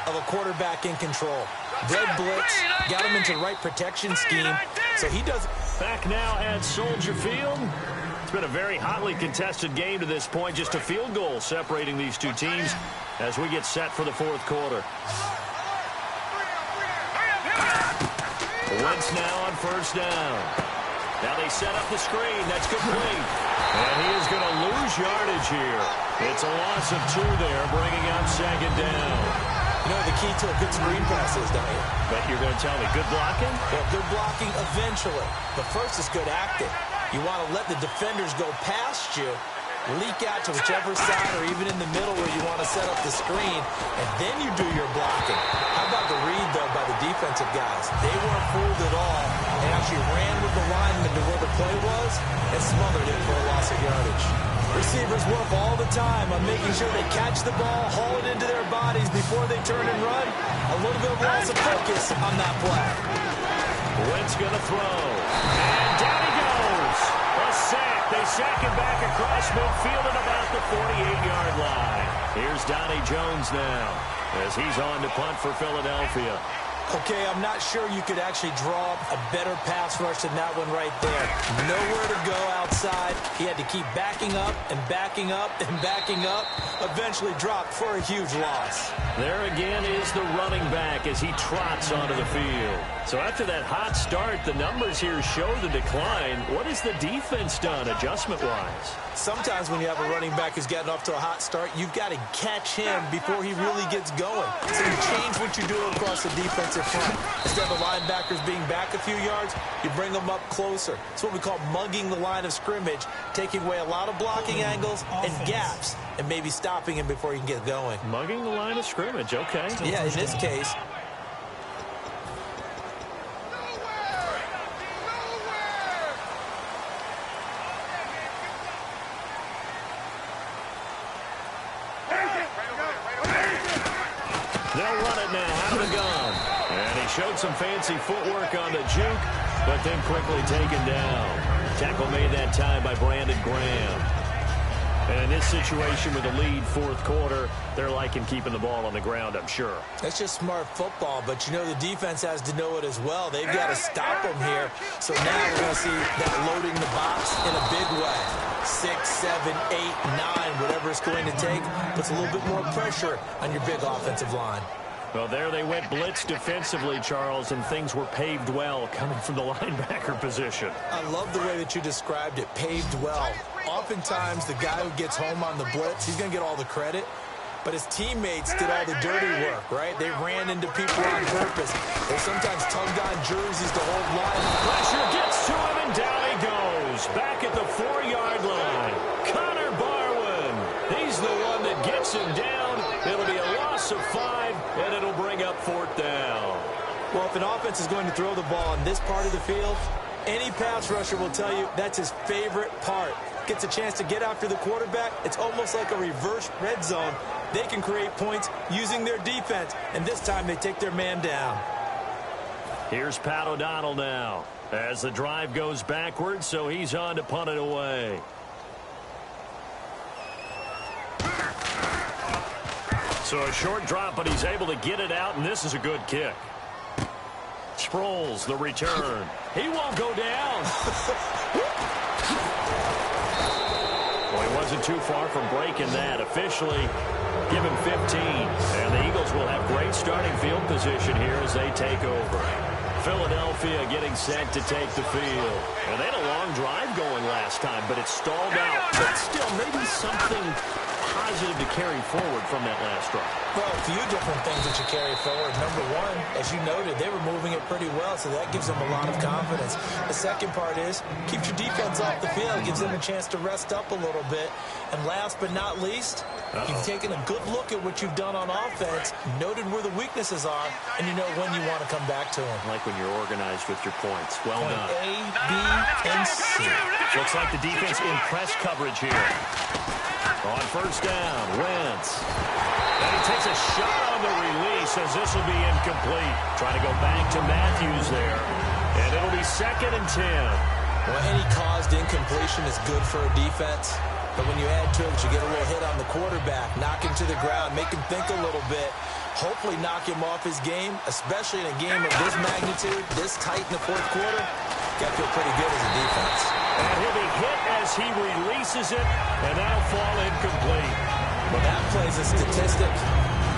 of a quarterback in control. Red blitz, got him into the right protection scheme, so he does. Back now at Soldier Field. It's been a very hotly contested game to this point. Just a field goal separating these two teams as we get set for the 4th quarter. Wentz now on 1st down. Now they set up the screen. That's complete. And he is going to lose yardage here. It's a loss of 2 there, bringing up 2nd down. You know the key to a good screen pass is, don't you? But you're going to tell me, good blocking? Well, good blocking eventually. But first is good acting. You want to let the defenders go past you, leak out to whichever side or even in the middle where you want to set up the screen, and then you do your blocking. How about the read, though, by the defensive guys? They weren't fooled at all and actually ran with the lineman to where the play was and smothered it for a loss of yardage. Receivers work all the time on making sure they catch the ball, haul it into their bodies before they turn and run. A little bit of loss of focus on that play. Wentz going to throw. And down he goes. A sack. They sack him back across midfield at about the 48-yard line. Here's Donnie Jones now as he's on to punt for Philadelphia. Okay, I'm not sure you could actually draw up a better pass rush than that one right there. Nowhere to go outside. He had to keep backing up and backing up and backing up. Eventually dropped for a huge loss. There again is the running back as he trots onto the field. So after that hot start, the numbers here show the decline. What has the defense done adjustment-wise? Sometimes when you have a running back who's getting off to a hot start, you've got to catch him before he really gets going. So you change what you do across the defensive front. Instead of the linebackers being back a few yards, you bring them up closer. It's what we call mugging the line of scrimmage, taking away a lot of blocking angles and gaps, and maybe stopping him before he can get going. Mugging the line of scrimmage, okay. Yeah, in this case. They'll run it now out of the gun. And he showed some fancy footwork on the juke, but then quickly taken down. Tackle made that time by Brandon Graham. And in this situation with the lead fourth quarter, they're liking keeping the ball on the ground, I'm sure. That's just smart football, but you know the defense has to know it as well. They've got to stop them here. So now we're going to see that loading the box in a big way. 6, 7, 8, 9, whatever it's going to take, puts a little bit more pressure on your big offensive line. Well, there they went blitz defensively, Charles, and things were paved well coming from the linebacker position. I love the way that you described it, paved well. Oftentimes, the guy who gets home on the blitz, he's going to get all the credit. But his teammates did all the dirty work, right? They ran into people on purpose. They sometimes tugged on jerseys to hold line. Pressure gets to him, and down he goes. Back at the 4-yard line. Connor Barwin. He's the one that gets him down. It'll be a loss of 5, and it'll bring up 4th down. Well, if an offense is going to throw the ball on this part of the field, any pass rusher will tell you that's his favorite part. Gets a chance to get after the quarterback. It's almost like a reverse red zone. They can create points using their defense, and this time they take their man down. Here's Pat O'Donnell now as the drive goes backwards, so he's on to punt it away. So a short drop, but he's able to get it out, and this is a good kick. Sproles, the return. He won't go down. Well, he wasn't too far from breaking that. Officially, give him 15. And the Eagles will have great starting field position here as they take over. Philadelphia getting set to take the field. And they had a long drive going last time, but it stalled out. But still, maybe something positive to carry forward from that last drive. Well, a few different things that you carry forward. Number one, as you noted, they were moving it pretty well, so that gives them a lot of confidence. The second part is, keeps your defense off the field, gives them a chance to rest up a little bit. And last but not least, you've taken a good look at what you've done on offense, noted where the weaknesses are, and you know when you want to come back to them. Like when you're organized with your points. Well Point done. A, B, and C. Looks like the defense in press coverage here. On first down, Wentz. And he takes a shot on the release as this will be incomplete. Trying to go back to Matthews there. And it'll be 2nd and 10. Well, any caused incompletion is good for a defense. But when you add to it, you get a little hit on the quarterback, knock him to the ground, make him think a little bit, hopefully knock him off his game, especially in a game of this magnitude, this tight in the fourth quarter. Got to feel pretty good as a defense. And he'll be hit as he releases it, and that'll fall incomplete. Well, that plays a statistic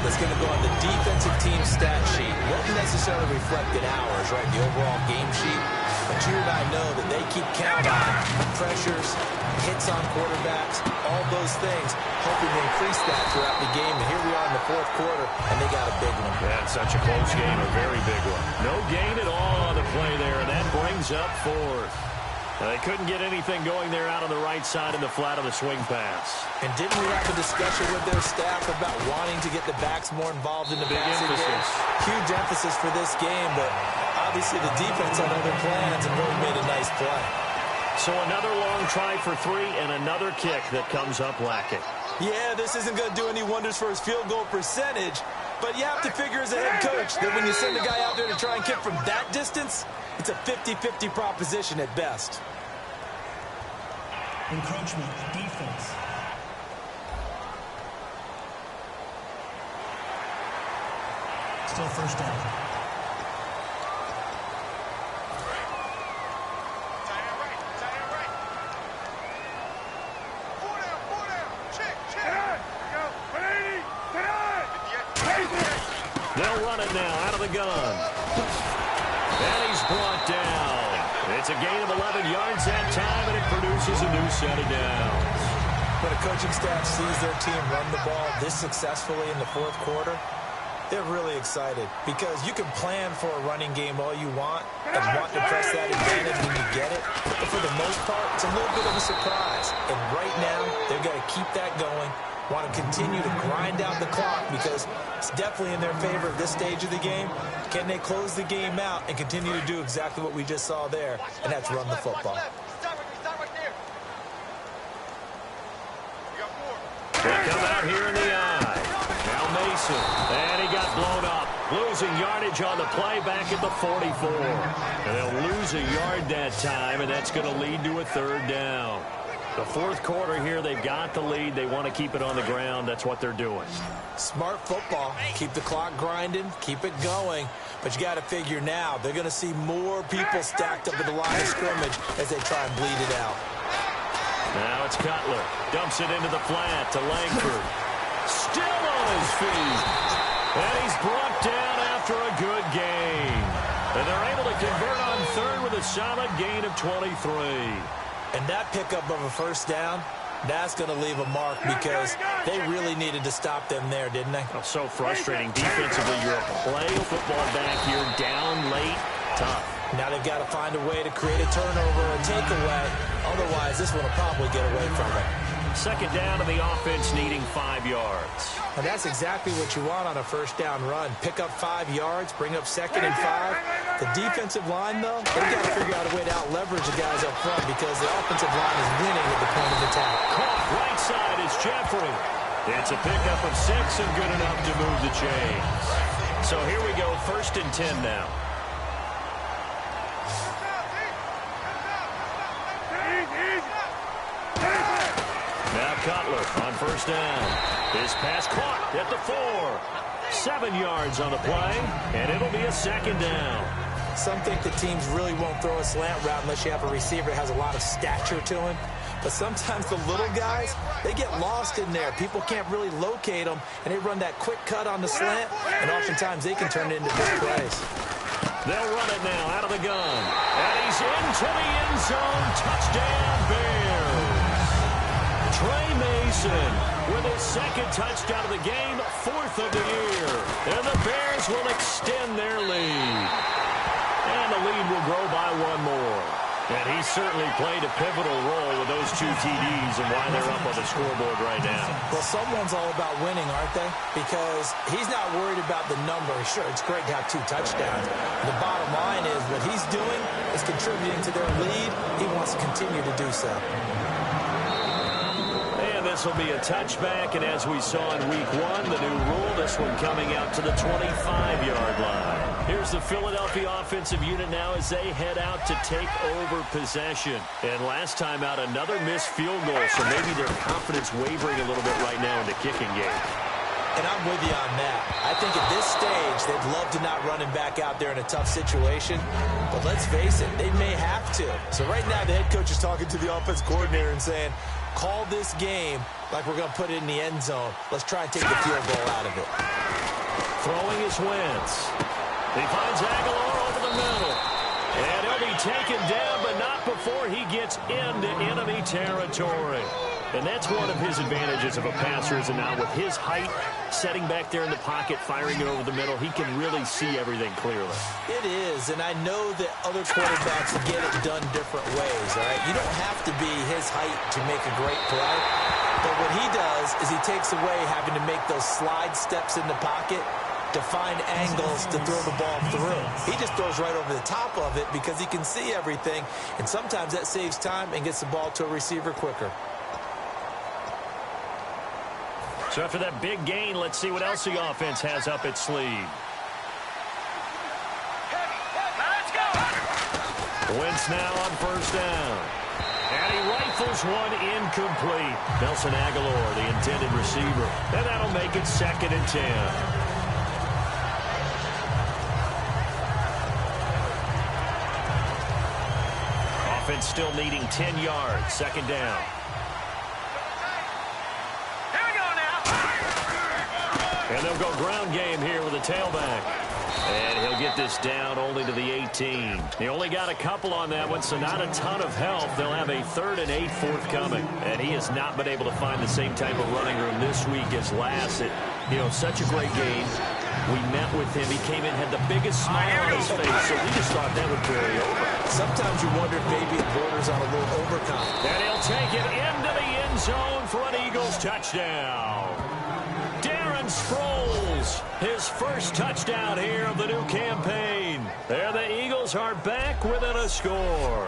that's going to go on the defensive team stat sheet. Won't necessarily reflect in ours, right, the overall game sheet. But you and I know that they keep count on pressures, hits on quarterbacks, all those things, hoping to increase that throughout the game. And here we are in the fourth quarter, and they got a big one. That's such a close game, a very big one. No gain at all on the play there, and that brings up 4th. They couldn't get anything going there out on the right side in the flat of the swing pass. And didn't we have a discussion with their staff about wanting to get the backs more involved in the passing game? Huge emphasis for this game, but obviously the defense had other plans and really made a nice play. So another long try for 3 and another kick that comes up lacking. Yeah, this isn't going to do any wonders for his field goal percentage, but you have to figure as a head coach that when you send a guy out there to try and kick from that distance, it's a 50-50 proposition at best. Encroachment, defense. Still first down. They'll run it now out of the gun. And he's brought down. It's a gain of 11 yards that time, and it produces a new set of downs. When a coaching staff sees their team run the ball this successfully in the fourth quarter, they're really excited because you can plan for a running game all you want and want to press that advantage when you get it. But for the most part, it's a little bit of a surprise. And right now, they've got to keep that going, want to continue to grind out the clock because it's definitely in their favor at this stage of the game. Can they close the game out and continue to do exactly what we just saw there, and that's run the football. They come out here in the eye. Now Mason. And he got blown up. Loses losing yardage on the play back at the 44. And they'll lose a yard that time, and that's going to lead to a third down. The fourth quarter here, they've got the lead. They want to keep it on the ground. That's what they're doing. Smart football. Keep the clock grinding. Keep it going. But you got to figure now, they're going to see more people stacked up at the line of scrimmage as they try and bleed it out. Now it's Cutler. Dumps it into the flat to Langford. Still on his feet. And he's brought down after a good gain. And they're able to convert on third with a solid gain of 23. And that pickup of a first down, that's going to leave a mark because they really needed to stop them there, didn't they? Oh, so frustrating. Defensively, you're a play football back here, down late, tough. Now they've got to find a way to create a turnover or a takeaway. Otherwise, this one will probably get away from it. Second down to the offense, needing 5 yards. And that's exactly what you want on a first down run. Pick up 5 yards, bring up 2nd and 5. The defensive line, though, they've got to figure out a way to out-leverage the guys up front because the offensive line is winning at the point of attack. Caught right side is Jeffrey. It's a pickup of 6 and good enough to move the chains. So here we go, 1st and 10 now. Now Cutler on first down. His pass caught at the 4. 7 yards on the play, and it'll be a 2nd down. Some think the teams really won't throw a slant route unless you have a receiver that has a lot of stature to him. But sometimes the little guys, they get lost in there. People can't really locate them, and they run that quick cut on the slant, and oftentimes they can turn it into big plays. They'll run it now out of the gun. And he's into the end zone. Touchdown, Bears. Trey Mason with his 2nd touchdown of the game, 4th of the year. And the Bears will extend their lead. And the lead will grow by 1 more. And he certainly played a pivotal role with those 2 TDs and why they're up on the scoreboard right now. Well, someone's all about winning, aren't they? Because he's not worried about the number. Sure, it's great to have 2 touchdowns. The bottom line is what he's doing is contributing to their lead. He wants to continue to do so. This will be a touchback, and as we saw in week 1, the new rule, this one coming out to the 25-yard line. Here's the Philadelphia offensive unit now as they head out to take over possession. And last time out, another missed field goal, so maybe their confidence wavering a little bit right now in the kicking game. And I'm with you on that. I think at this stage, they'd love to not run him back out there in a tough situation. But let's face it, they may have to. So right now, the head coach is talking to the offense coordinator and saying, call this game like we're going to put it in the end zone. Let's try and take the field goal out of it. Throwing is Wentz. He finds Aguilar over the middle. And he'll be taken down, but not before he gets into enemy territory. And that's one of his advantages of a passer, is now with his height, setting back there in the pocket, firing it over the middle, he can really see everything clearly. It is, and I know that other quarterbacks get it done different ways, all right? You don't have to be his height to make a great play, but what he does is he takes away having to make those slide steps in the pocket to find angles to throw the ball through. He just throws right over the top of it because he can see everything, and sometimes that saves time and gets the ball to a receiver quicker. So after that big gain, let's see what else the offense has up its sleeve. Wentz now on first down. And he rifles one incomplete. Nelson Aguilar, the intended receiver. And that'll make it 2nd and 10. Offense still needing 10 yards. 2nd down. And they'll go ground game here with a tailback. And he'll get this down only to the 18. He only got a couple on that one, so not a ton of help. They'll have a 3rd and 8 forthcoming. And he has not been able to find the same type of running room this week as last. Such a great game. We met with him. He came in, had the biggest smile on his face, so we just thought that would carry over. Sometimes you wonder if maybe it borders on a little overconfidence. And he'll take it into the end zone for an Eagles touchdown. Darren Sproles, his first touchdown here of the new campaign. There the Eagles are back within a score.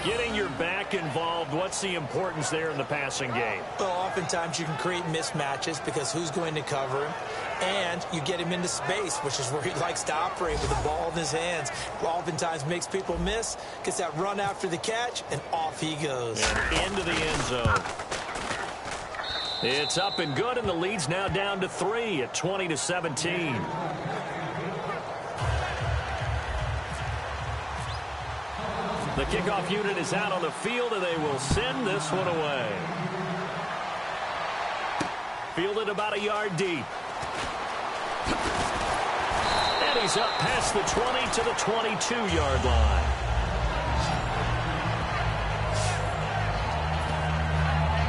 Getting your back involved, what's the importance there in the passing game? Well, oftentimes you can create mismatches because who's going to cover him? And you get him into space, which is where he likes to operate with the ball in his hands. Oftentimes makes people miss, gets that run after the catch, and off he goes. And into the end zone. It's up and good, and the lead's now down to 3 at 20-17. The kickoff unit is out on the field, and they will send this one away. Fielded about a yard deep. And he's up past the 20 to the 22-yard line.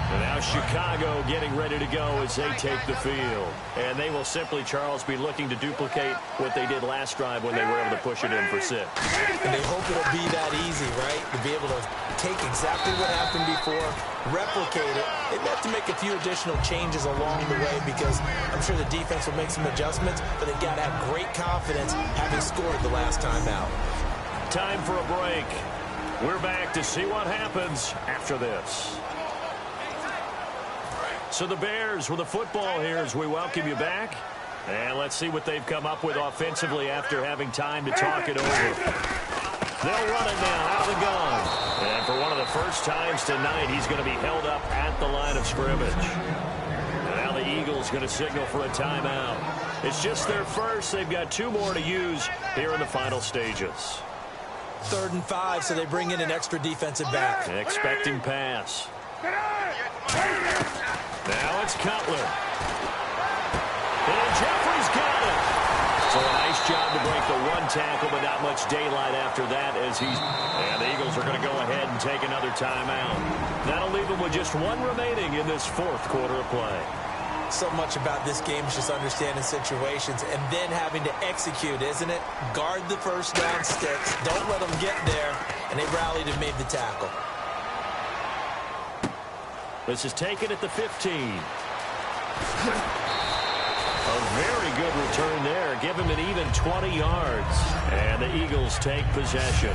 And now Chicago getting ready to go as they take the field. And they will simply, Charles, be looking to duplicate what they did last drive when they were able to push it in for 6. And they hope it'll be that easy, right? To be able to take exactly what happened before, replicate it. They have to make a few additional changes along the way because I'm sure the defense will make some adjustments, but they've got to have great confidence having scored the last time out. Time for a break. We're back to see what happens after this. So the Bears with the football here as we welcome you back. And let's see what they've come up with offensively after having time to talk it over. They'll run it now out of the gun. And for one of the first times tonight, he's going to be held up at the line of scrimmage. And now the Eagles going to signal for a timeout. It's just their first. They've got 2 more to use here in the final stages. 3rd and 5, so they bring in an extra defensive back. Expecting pass. Now it's Cutler. And Jeffrey's got it. So a nice job to break the 1 tackle, but not much daylight after that as and the Eagles are going to go ahead and take another timeout. That'll leave them with just 1 remaining in this 4th quarter of play. So much about this game is just understanding situations and then having to execute, isn't it? Guard the first down sticks. Don't let them get there. And they rallied and made the tackle. This is taken at the 15. A very good return there. Give him an even 20 yards. And the Eagles take possession.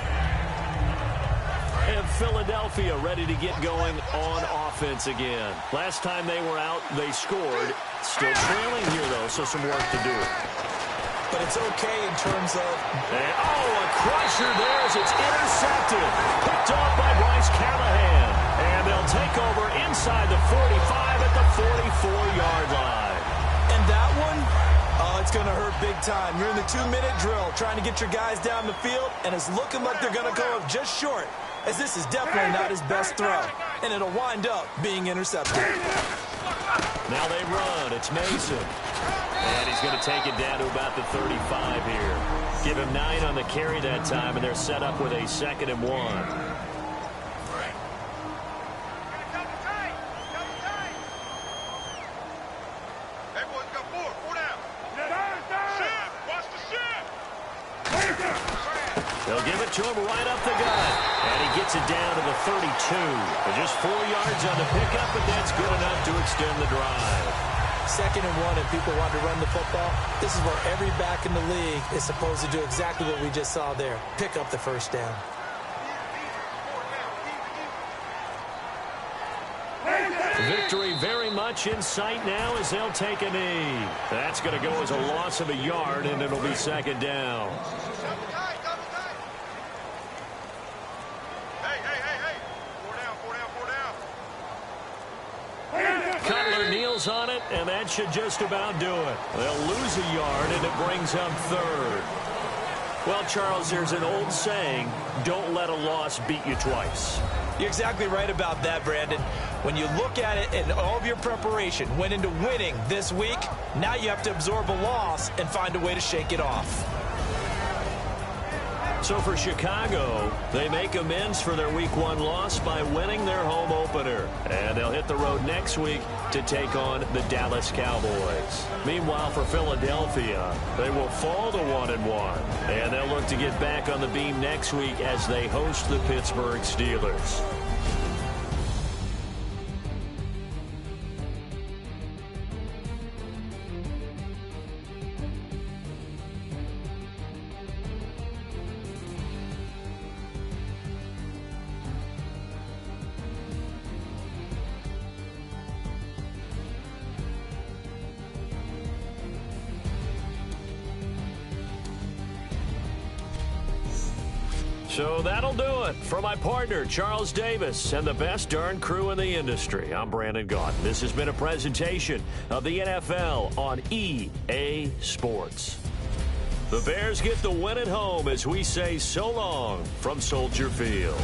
And Philadelphia ready to get going on offense again. Last time they were out, they scored. Still trailing here, though, so some work to do. But it's okay in terms of... And, a crusher there as it's intercepted. Picked off by Bryce Callahan. And they'll take over inside the 45 at the 44-yard line. And that one, it's going to hurt big time. You're in the 2-minute drill trying to get your guys down the field, and it's looking like they're going to go up just short, as this is definitely not his best throw. And it'll wind up being intercepted. Now they run. It's Mason. And he's going to take it down to about the 35 here. Give him 9 on the carry that time, and they're set up with a 2nd and 1. They'll give it to him right up the gut. And he gets it down to the 32. Just 4 yards on the pickup, but that's good enough to extend the drive. 2nd and 1, and people want to run the football. This is where every back in the league is supposed to do exactly what we just saw there. Pick up the first down. Victory very much in sight now as they'll take a knee. That's going to go as a loss of a yard, and it'll be 2nd down. Cutler kneels on it, and that should just about do it. They'll lose a yard, and it brings up 3rd. Well, Charles, there's an old saying, don't let a loss beat you twice. You're exactly right about that, Brandon. When you look at it and all of your preparation went into winning this week, now you have to absorb a loss and find a way to shake it off. So for Chicago, they make amends for their Week 1 loss by winning their home opener. And they'll hit the road next week to take on the Dallas Cowboys. Meanwhile, for Philadelphia, they will fall to 1-1. And they'll look to get back on the beam next week as they host the Pittsburgh Steelers. So that'll do it. For my partner, Charles Davis, and the best darn crew in the industry, I'm Brandon Gaudin. This has been a presentation of the NFL on EA Sports. The Bears get the win at home as we say so long from Soldier Field.